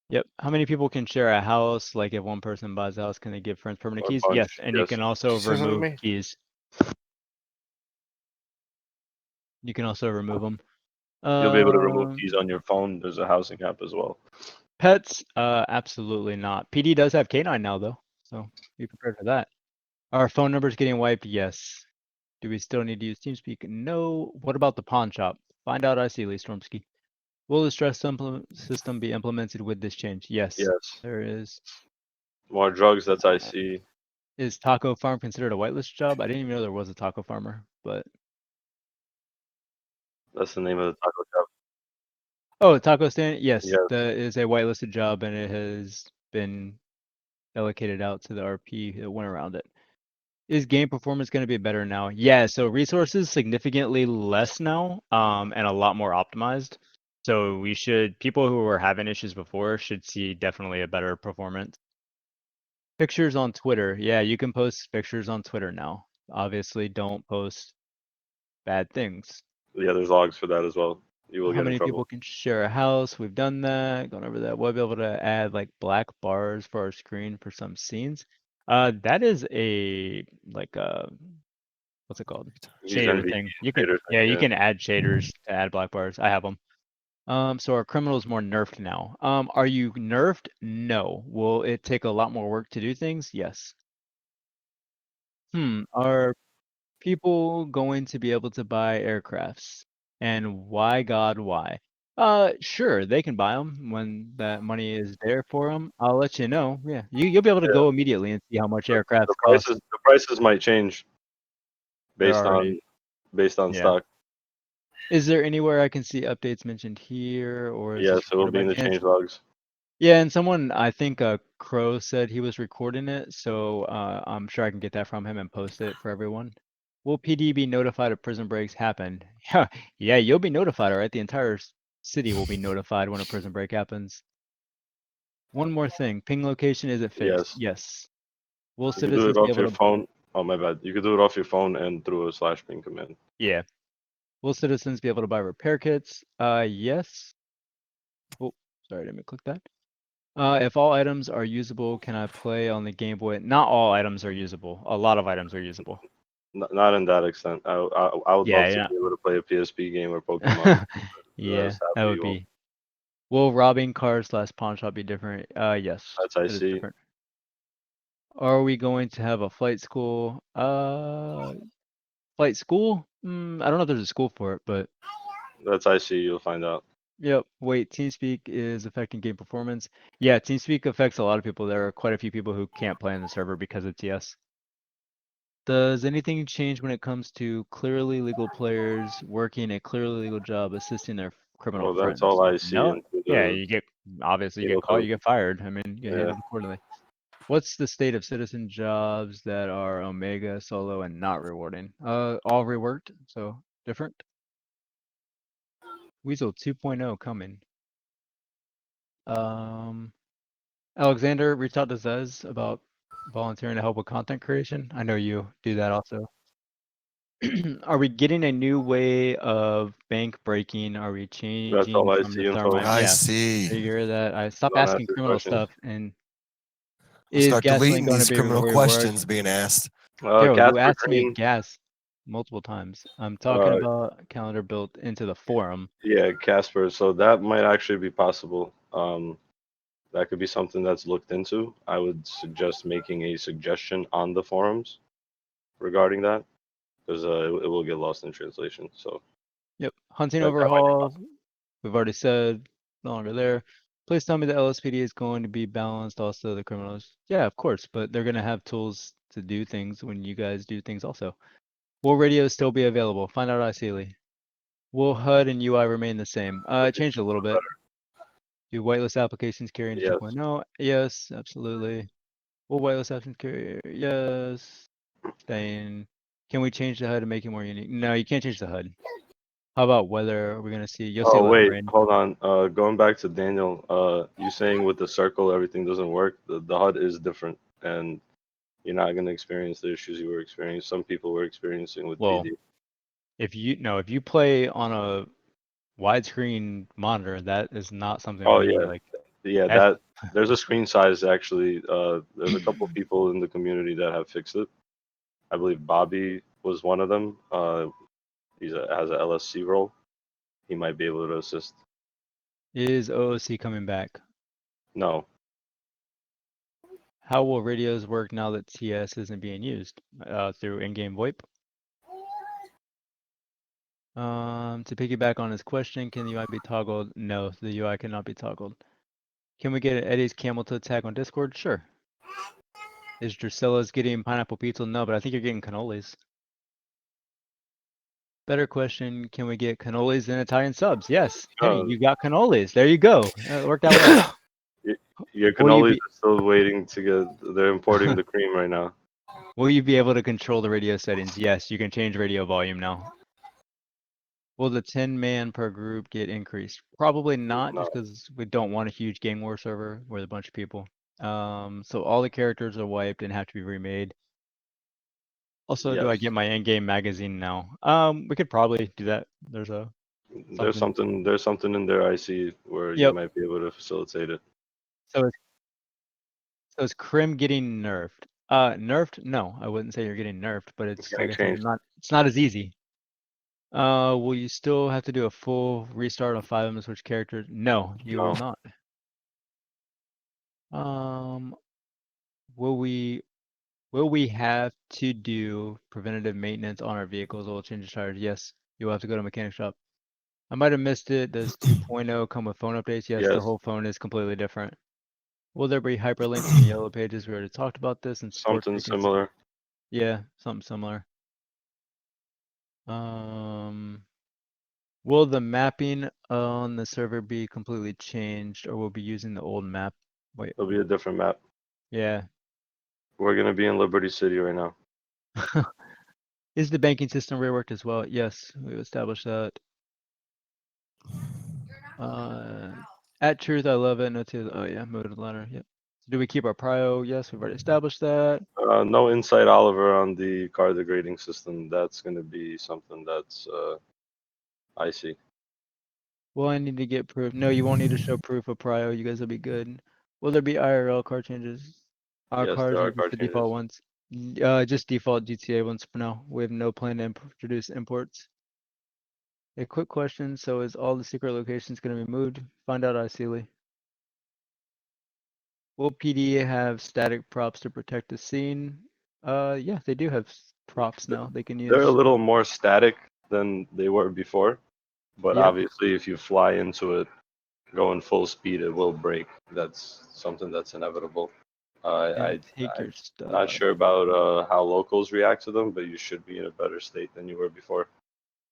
C: Yep. How many people can share a house? Like if one person buys a house, can they give friends permanent
B: A
C: keys?
B: bunch,
C: Yes, and you
B: yes.
C: can also
F: Did you say something to
C: remove
F: me?
C: keys. You can also remove them.
B: You'll be able to remove keys on your phone. There's a housing app as well.
C: Pets, absolutely not. PD does have canine now though, so be prepared for that. Are phone numbers getting wiped? Yes. Do we still need to use TeamSpeak? No. What about the pawn shop? Find out ICly, Stormsky. Will the stress system be implemented with this change? Yes.
B: Yes.
C: There is.
B: More drugs. That's IC.
C: Is Taco Farm considered a whitelist job? I didn't even know there was a taco farmer, but
B: That's the name of the taco shop.
C: oh, taco stand. Yes,
B: Yes.
C: that is a whitelisted job, and it has been allocated out to the RP that went around it. Is game performance going to be better now? Yeah, so resources significantly less now, and a lot more optimized. So we should, people who were having issues before should see definitely a better performance. Pictures on Twitter. Yeah, you can post pictures on Twitter now. Obviously, don't post bad things.
B: Yeah, there's logs for that as well. You will
C: How
B: get in
C: many
B: trouble.
C: people can share a house? We've done that, gone over that. We'll be able to add like black bars for our screen for some scenes. That is a like a what's it called?
B: These
C: Shader
B: NVD
C: thing. You can
B: shaders,
C: yeah, you
B: yeah.
C: can add shaders to add black bars. I have them. So our criminal is more nerfed now. Are you nerfed? No. Will it take a lot more work to do things? Yes. Are people going to be able to buy aircrafts? And why, God, why? Sure, they can buy them when that money is there for them. I'll let you know. Yeah, you'll be able to
B: Yeah.
C: go immediately and see how much
B: The
C: aircrafts cost.
B: prices might change
C: They're
B: based
C: already,
B: on
C: yeah.
B: stock.
C: Is there anywhere I can see updates mentioned here, or is
B: Yes,
C: this
B: it will
C: recorded
B: be
C: by
B: in the
C: chance?
B: change logs.
C: Yeah, and someone, I think Crow said he was recording it, so I'm sure I can get that from him and post it for everyone. Will PD be notified if prison breaks happen? Yeah, you'll be notified, all right? The entire city will be notified when a prison break happens. One more thing, ping location, is it fixed?
B: Yes.
C: Yes. Will
B: You can do it
C: citizens be
B: off
C: able
B: your
C: to,
B: phone. Oh my bad. You can do it off your phone and through a /ping command.
C: yeah. Will citizens be able to buy repair kits? Yes. Oh, sorry, I didn't mean to click that. If all items are usable, can I play on the Game Boy? Not all items are usable. A lot of items are usable.
B: Not in that extent. I would
C: Yeah,
B: love to
C: yeah.
B: be able to play a PSP game or Pokemon.
C: Yeah,
B: That's
C: that
B: happy
C: would
B: you won't.
C: be. Will robbing cars / pawn shop be different? Yes,
B: That's
C: it is
B: IC.
C: different. Are we going to have a flight school? Flight school? I don't know if there's a school for it, but
B: That's IC. You'll find out.
C: yep. Wait, TeamSpeak is affecting game performance. Yeah, TeamSpeak affects a lot of people. There are quite a few people who can't play on the server because of TS. Does anything change when it comes to clearly legal players working a clearly legal job assisting their criminal
B: Well, that's
C: friends?
B: all IC
C: No.
B: into
C: Yeah,
B: the
C: you get obviously you get
B: penal
C: caught, you
B: code.
C: get fired. I mean, you get
B: Yeah.
C: handled accordingly. What's the state of citizen jobs that are Omega, solo, and not rewarding? All reworked, so different. Weasel 2.0 coming. Alexander reached out to Zez about volunteering to help with content creation. I know you do that also. Are we getting a new way of bank breaking? Are we
B: That's all
C: changing from
B: IC
C: the
B: info.
C: thermite?
A: I
C: Yeah,
A: see.
C: figure that. I stop
B: Don't ask
C: asking
B: your
C: criminal
B: questions.
C: stuff. And
A: I'll
C: is
A: start
C: gasoline
A: deleting
C: going to
A: these
C: be
A: criminal
C: reworked?
A: questions being asked.
C: Yo, you
B: Casper
C: asked me
B: Green.
C: gas multiple times. I'm talking about calendar built into the forum.
B: Yeah, Casper. So that might actually be possible. That could be something that's looked into. I would suggest making a suggestion on the forums regarding that, because it will get lost in translation. So
C: Yep. Hunting
B: that might be
C: overhaul.
B: possible.
C: We've already said no longer there. Please tell me the LSPD is going to be balanced also the criminals. Yeah, of course, but they're gonna have tools to do things when you guys do things also. Will radios still be available? Find out ICly. Will HUD and UI remain the same? It changed a little bit. Do whitelist applications carry into
B: Yes.
C: 2.0? Yes, absolutely. Will whitelist applications carry? Yes. Staying. Can we change the HUD to make it more unique? No, you can't change the HUD. How about weather? We're gonna see. You'll see
B: Oh
C: weather
B: wait,
C: rain.
B: hold on. Going back to Daniel, you saying with the circle everything doesn't work. The HUD is different, and you're not gonna experience the issues you were experiencing. Some people were experiencing with
C: Well,
B: PD.
C: if you play on a widescreen monitor, that is not something
B: Oh
C: we
B: yeah,
C: like.
B: yeah.
C: That's
B: That there's a screen size actually. There's a couple people in the community that have fixed it. I believe Bobby was one of them. Has a LSC role. He might be able to assist.
C: is OOC coming back?
B: No,
C: How will radios work now that TS isn't being used? Through in-game VoIP? To piggyback on his question, can the UI be toggled? No, the UI cannot be toggled. Can we get Eddie's camel toe tag on Discord? Sure. Is Drusilla's getting pineapple pizza? No, but I think you're getting cannolis. Better question, can we get cannolis and Italian subs? Yes, Kenny, you got cannolis. There you go. It worked out well.
B: Your
C: Will you
B: cannolis
C: be-
B: are still waiting to get. They're importing the cream right now.
C: Will you be able to control the radio settings? Yes, you can change radio volume now. Will the 10 man per group get increased? Probably not, just
B: No.
C: because we don't want a huge gang war server with a bunch of people. So all the characters are wiped and have to be remade. Also, do I
B: Yes.
C: get my in-game magazine now? We could probably do that. There's
B: There's something in there I see where you
C: Yep.
B: might be able to facilitate it.
C: So is Crim getting nerfed? Nerfed? No, I wouldn't say you're getting nerfed, but it's like I said,
B: Changed.
C: it's not as easy. Will you still have to do a full restart on 5 and switch characters? No, you will
B: No.
C: not. Will we have to do preventative maintenance on our vehicles? Oil change tires? Yes, you'll have to go to mechanic shop. I might have missed it. Does 2.0 come with phone updates? Yes, the
B: Yes.
C: whole phone is completely different. Will there be hyperlinks in the yellow pages? We already talked about this and support
B: Something
C: tickets.
B: similar.
C: Yeah, something similar. Will the mapping on the server be completely changed, or will be using the old map? Wait,
B: It'll be a different map.
C: yeah.
B: We're gonna be in Liberty City right now.
C: Is the banking system reworked as well? Yes, we've established that. At truth, I love it. No to oh yeah, move to the ladder. Yep. Do we keep our prio? Yes, we've already established that.
B: No Insight Oliver on the car degrading system. That's gonna be something that's I see.
C: Well, I need to get proof. No, you won't need to show proof of prio. You guys will be good. Will there be IRL car changes? Our
B: Yes,
C: cars
B: there
C: or
B: are
C: just
B: car
C: the
B: changes.
C: default ones? Just default GTA ones for now. We have no plan to introduce imports. A quick question. So is all the secret locations going to be moved? Find out, Iseely. Will PD have static props to protect the scene? Yeah, they do have props now. They can
B: They're a
C: use.
B: little more static than they were before, but
C: Yep.
B: obviously, if you fly into it going full speed, it will break. That's something that's inevitable.
C: And take your
B: I'm not
C: stuff.
B: sure about how locals react to them, but you should be in a better state than you were before.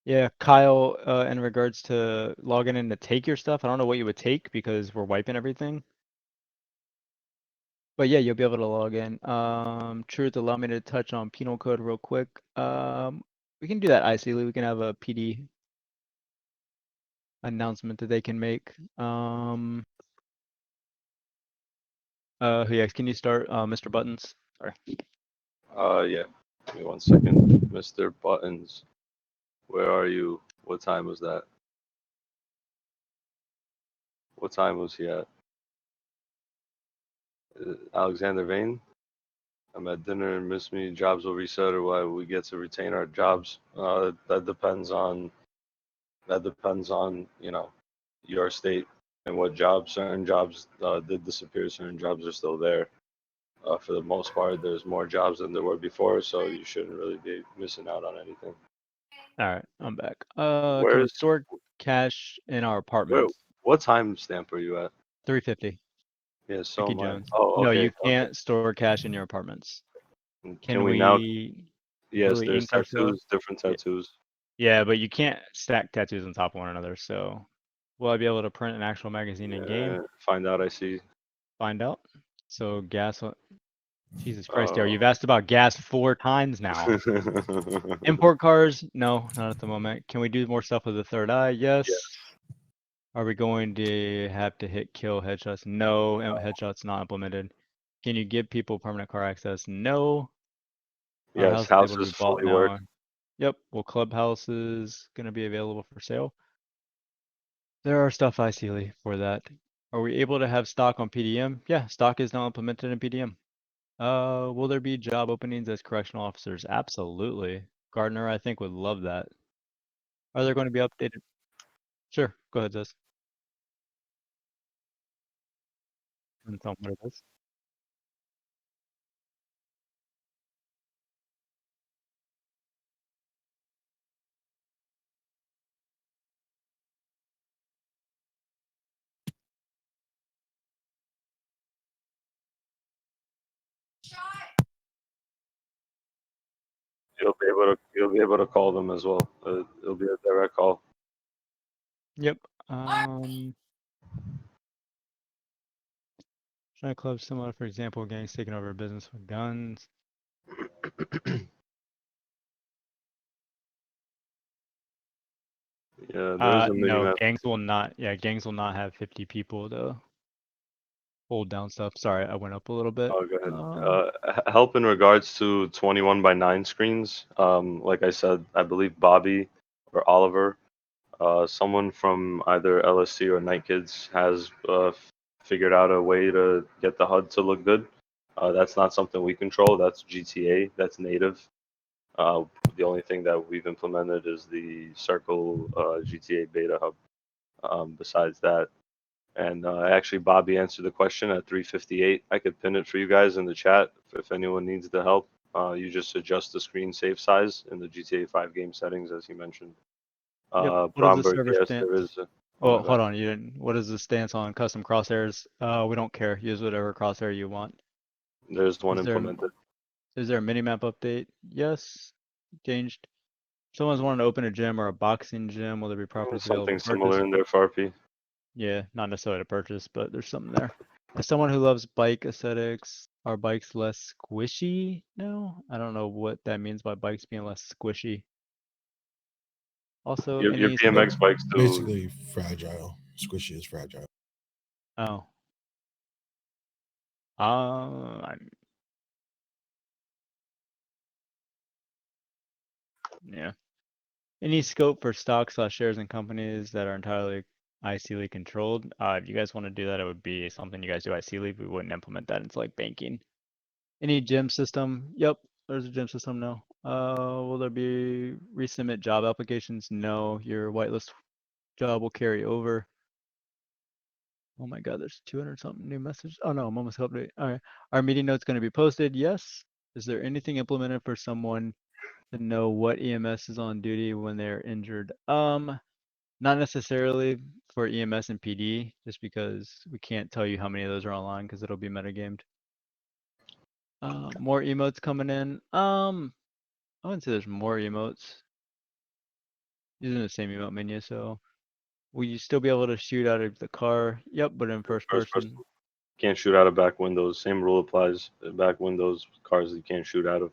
C: Yeah, Kyle, in regards to logging in to take your stuff, I don't know what you would take because we're wiping everything. But yeah, you'll be able to log in. Truth, allow me to touch on penal code real quick. We can do that, Iseely. We can have a PD announcement that they can make. Yeah, can you start, Mr. Buttons? Sorry.
B: Yeah. Give me 1 second, Mr. Buttons. Where are you? What time was that? What time was he at? Alexander Vane? I'm at dinner and miss me. Jobs will reset, or why we get to retain our jobs. That depends on your state and what jobs. Certain jobs did disappear. Certain jobs are still there. For the most part, there's more jobs than there were before, so you shouldn't really be missing out on anything.
C: All right, I'm back. Can we
B: Where's
C: store cash in our
B: where?
C: apartments?
B: What time stamp are you at?
C: 350.
B: Yeah, so
C: Mickey
B: am I.
C: Jones.
B: Oh,
C: No,
B: okay.
C: you can't store cash in your apartments.
B: Can
C: Can
B: we now?
C: we
B: Yes, there's
C: ink ourselves?
B: tattoos, different
C: Yeah.
B: tattoos.
C: Yeah, but you can't stack tattoos on top of one another. So will I be able to print an actual magazine in game?
B: Find out. I see.
C: Find out. So gas. Jesus Christ, Darryl,
B: Uh,
C: you've asked about gas 4 times now. Import cars? No, not at the moment. Can we do more stuff with the third eye? Yes. Are we going to have to hit kill headshots? No, headshots not implemented. Can you give people permanent car access? No. Our
B: yes,
C: house is able to be
B: houses
C: bought
B: fully work.
C: now. Yep. Well, Clubhouse is going to be available for sale. There are stuff I see for that. Are we able to have stock on PDM? Yeah, stock is now implemented in PDM. Will there be job openings as correctional officers? Absolutely. Gardner, I think, would love that. Are there going to be updated? Sure, go ahead, Zez. And tell them what it is.
B: You'll be able to call them as well. It'll be a direct call.
C: Yep. Nightclub similar, for example, gangs taking over a business with guns.
B: Yeah, there's a mini
C: No,
B: map.
C: gangs will not. Yeah, gangs will not have 50 people to hold down stuff. Sorry, I went up a little bit.
B: Oh, go ahead. Help in regards to 21:9 screens. Like I said, I believe Bobby or Oliver, someone from either LSC or Night Kids has figured out a way to get the HUD to look good. That's not something we control. That's GTA. That's native. The only thing that we've implemented is the Circle GTA beta hub. Besides that, and actually, Bobby answered the question at 3:58. I could pin it for you guys in the chat if anyone needs the help. You just adjust the screen safe size in the GTA 5 game settings, as he mentioned.
C: Yep. What is the
B: Bromberg,
C: server
B: yes,
C: stance?
B: there is.
C: Oh, hold on. You didn't. What is the stance on custom crosshairs? We don't care. Use whatever crosshair you want.
B: There's one
C: Is there-
B: implemented.
C: Is there a minimap update? Yes. Changed. If someone's wanting to open a gym or a boxing gym, will there be properties available
B: Something
C: to purchase?
B: similar in there for RP.
C: Yeah, not necessarily to purchase, but there's something there. As someone who loves bike aesthetics, are bikes less squishy? No, I don't know what that means by bikes being less squishy. Also,
B: Your
C: any
B: BMX bikes do.
D: Basically, fragile. Squishy is fragile.
C: Oh. Yeah. Any scope for stock/shares in companies that are entirely IC-ly controlled? If you guys want to do that, it would be something you guys do IC-ly. We wouldn't implement that into like banking. Any gym system? Yep, there's a gym system now. Will there be resubmit job applications? No, your whitelist job will carry over. Oh my God, there's 200 something new message. Oh no, I'm almost update. All right, our meeting notes going to be posted. Yes. Is there anything implemented for someone to know what EMS is on duty when they're injured? Not necessarily for EMS and PD, just because we can't tell you how many of those are online because it'll be metagamed. More emotes coming in. I wouldn't say there's more emotes. Using the same emote menu, so will you still be able to shoot out of the car? Yep, but in first person.
B: Can't shoot out of back windows. Same rule applies. Back windows, cars that you can't shoot out of.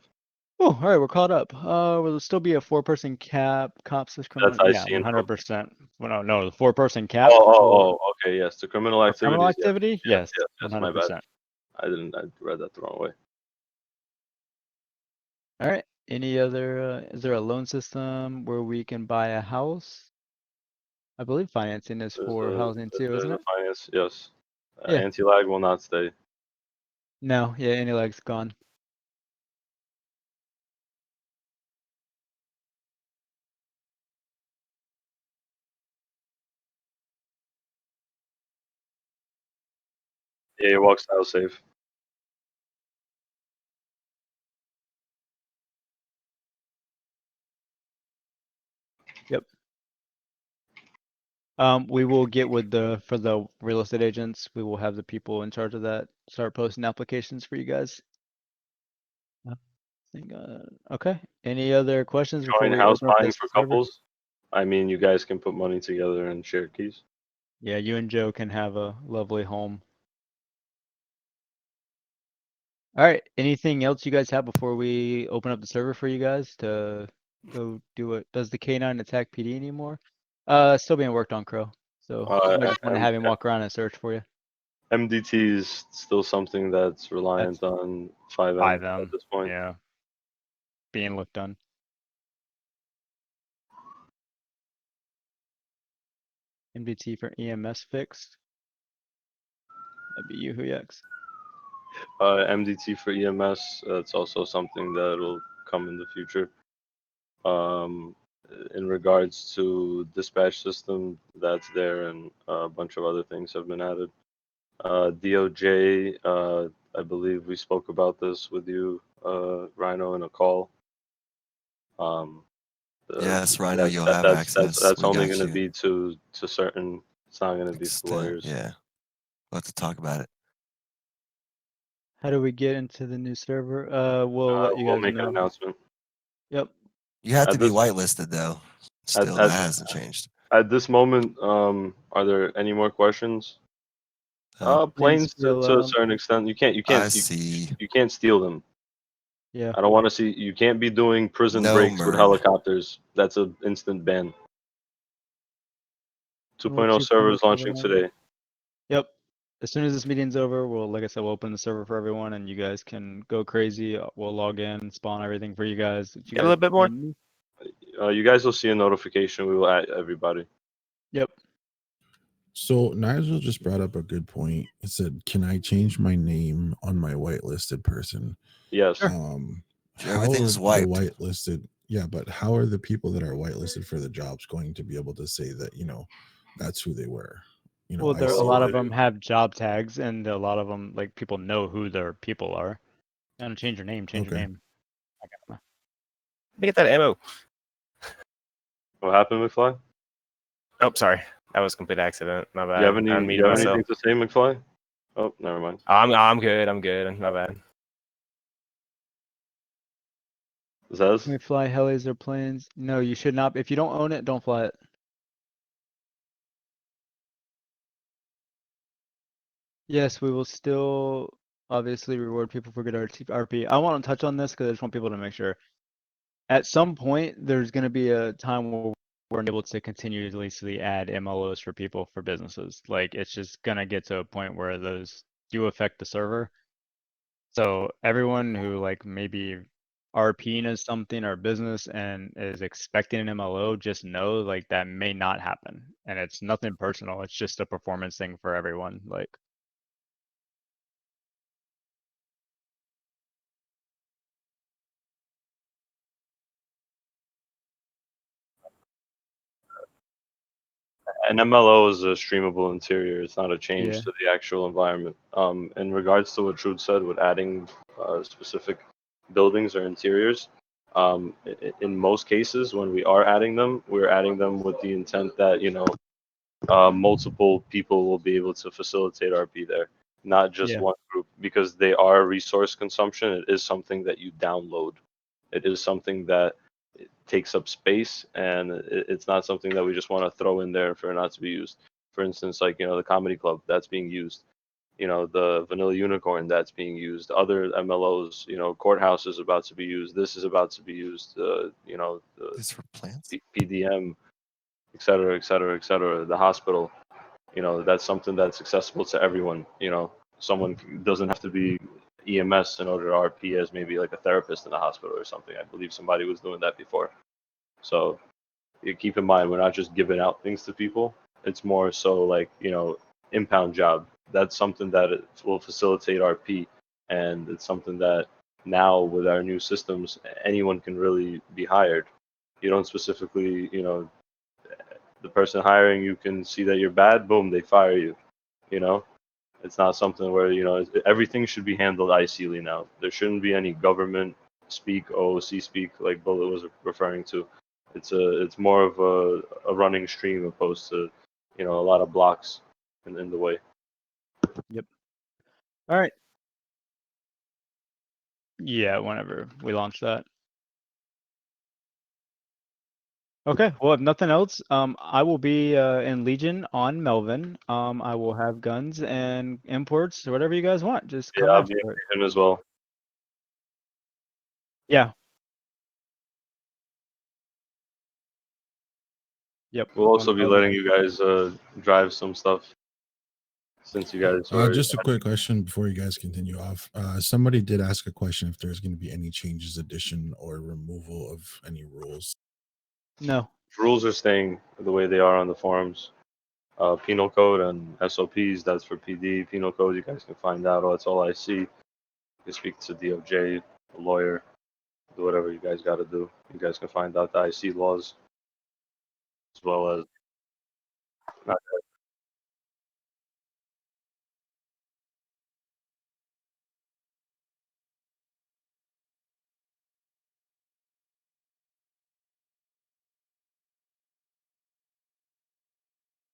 C: Oh, all right, we're caught up. Will there still be a 4-person cap, cops, criminal?
B: That's
C: Yeah,
B: IC and
C: 100%. Well, no, the 4-person cap.
B: Okay, yes. The criminal
C: For
B: activity.
C: criminal activity? Yes,
B: yes,
C: 100%.
B: my bad. I read that the wrong way.
C: All right. Any other? Is there a loan system where we can buy a house? I believe financing is for housing too, isn't it?
B: Finance, yes.
C: Yeah.
B: Anti-lag will not stay.
C: No, yeah, any leg's gone.
B: Yeah, your walk style safe.
C: Yep. We will get with for the real estate agents, we will have the people in charge of that start posting applications for you guys. Okay. Any other questions before
B: Join
C: we
B: house
C: open up
B: buying
C: this
B: for
C: server?
B: couples. I mean, you guys can put money together and share keys.
C: Yeah, you and Joe can have a lovely home. All right. Anything else you guys have before we open up the server for you guys to go do it? Does the K9 attack PD anymore? Still being worked on, Crow. So you might just want to have him walk around and search for you.
B: MDT is still something that's reliant on 5M at this point.
C: Yeah. Being looked on. MDT for EMS fixed. That'd be you, Huyx.
B: MDT for EMS, it's also something that will come in the future. In regards to dispatch system, that's there, and a bunch of other things have been added. DOJ, I believe we spoke about this with you, Rhino, in a call.
A: Yes, Rhino, you'll have access.
B: That's
A: We
B: only
A: got
B: going to
A: you.
B: be to certain. It's not going to be for
A: Extent,
B: lawyers.
A: yeah. We'll have to talk about it.
C: How do we get into the new server? We'll let you
B: We'll
C: guys
B: make
C: know.
B: an announcement.
C: Yep.
A: You have
B: At
A: to be
B: this-
A: whitelisted though. Still,
B: at-
A: that hasn't changed.
B: At this moment, are there any more questions?
A: Oh,
B: Planes
C: still
B: to a
C: allowed.
B: certain extent. You
A: I
B: can't
A: see.
B: you can't steal them.
C: Yeah.
B: I don't want to see. You can't be doing prison
A: No
B: breaks with
A: murd.
B: helicopters. That's an instant ban. 2.0 servers launching today.
C: Yep. As soon as this meeting's over, like I said, we'll open the server for everyone, and you guys can go crazy. We'll log in, spawn everything for you guys.
F: Get a little bit more.
B: You guys will see a notification. We will add everybody.
C: Yep.
D: So Nigel just brought up a good point. It said, "Can I change my name on my whitelisted person?"
B: Yes.
D: How
A: Everything's
D: are
A: wiped.
D: the whitelisted? Yeah, but how are the people that are whitelisted for the jobs going to be able to say that that's who they were?
C: Well,
D: I
C: a
D: see
C: lot
D: that-
C: of them have job tags, and a lot of them, like, people know who their people are. You gotta change your name. Change your
D: Okay.
C: name.
F: Let me get that ammo.
B: What happened, McFly?
F: Oh, sorry. That was a complete accident. My bad.
B: You have
F: I
B: any?
F: muted
B: You have
F: myself.
B: anything to say, McFly? Oh, never mind.
F: I'm good. I'm good. My bad.
B: Zez?
C: Can we fly helis or planes? No, you should not. If you don't own it, don't fly it. Yes, we will still obviously reward people for good RP. I want to touch on this because I just want people to make sure. At some point, there's going to be a time where we're able to continuously add MLOs for people for businesses. Like, it's just going to get to a point where those do affect the server. So everyone who, like, maybe RPing as something or business and is expecting an MLO, just know, like, that may not happen. And it's nothing personal. It's just a performance thing for everyone. Like,
B: An MLO is a streamable interior. It's not a change
C: Yeah.
B: to the actual environment. In regards to what Trude said with adding specific buildings or interiors, in most cases, when we are adding them, we're adding them with the intent that multiple people will be able to facilitate RP there, not just
C: Yeah.
B: one group, because they are resource consumption. It is something that you download. It is something that takes up space, and it's not something that we just want to throw in there for it not to be used. For instance, like the comedy club that's being used, the Vanilla Unicorn that's being used, other MLOs, courthouse is about to be used. This is about to be used. The
A: This for plants?
B: PDM, et cetera, et cetera, et cetera. The hospital, that's something that's accessible to everyone. Someone doesn't have to be EMS in order to RP as maybe like a therapist in a hospital or something. I believe somebody was doing that before. So you keep in mind, we're not just giving out things to people. It's more so like, impound job. That's something that it will facilitate RP. And it's something that now with our new systems, anyone can really be hired. You don't specifically, the person hiring you can see that you're bad, boom, they fire you. It's not something where everything should be handled ICly now. There shouldn't be any government speak, OOC speak, like Bullet was referring to. It's more of a running stream opposed to a lot of blocks in the way.
C: Yep. All right. Yeah, whenever we launch that. Okay, well, if nothing else, I will be in Legion on Melvin. I will have guns and imports or whatever you guys want. Just
B: Yeah,
C: come
B: I'll
C: ask
B: be
C: for it.
B: in Legion as well.
C: Yeah. Yep.
B: We'll also
C: on
B: be
C: Melvin.
B: letting you guys drive some stuff since you guys are.
D: Just a quick question before you guys continue off. Somebody did ask a question if there's going to be any changes, addition, or removal of any rules.
C: No.
B: Rules are staying the way they are on the forums. Penal code and SOPs, that's for PD. Penal code, you guys can find out. Oh, that's all I see. You can speak to DOJ, a lawyer, do whatever you guys got to do. You guys can find out the IC laws as well as.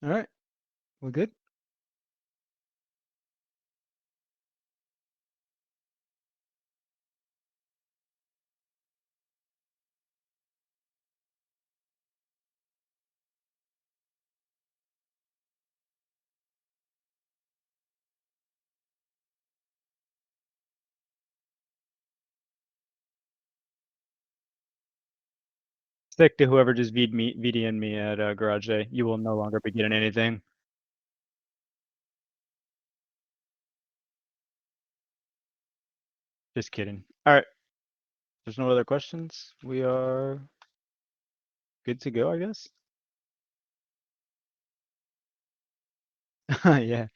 C: All right. We're good. Stick to whoever just VDN me at Garage Day. You will no longer be getting anything. Just kidding. All right. There's no other questions. We are good to go, I guess. Yeah.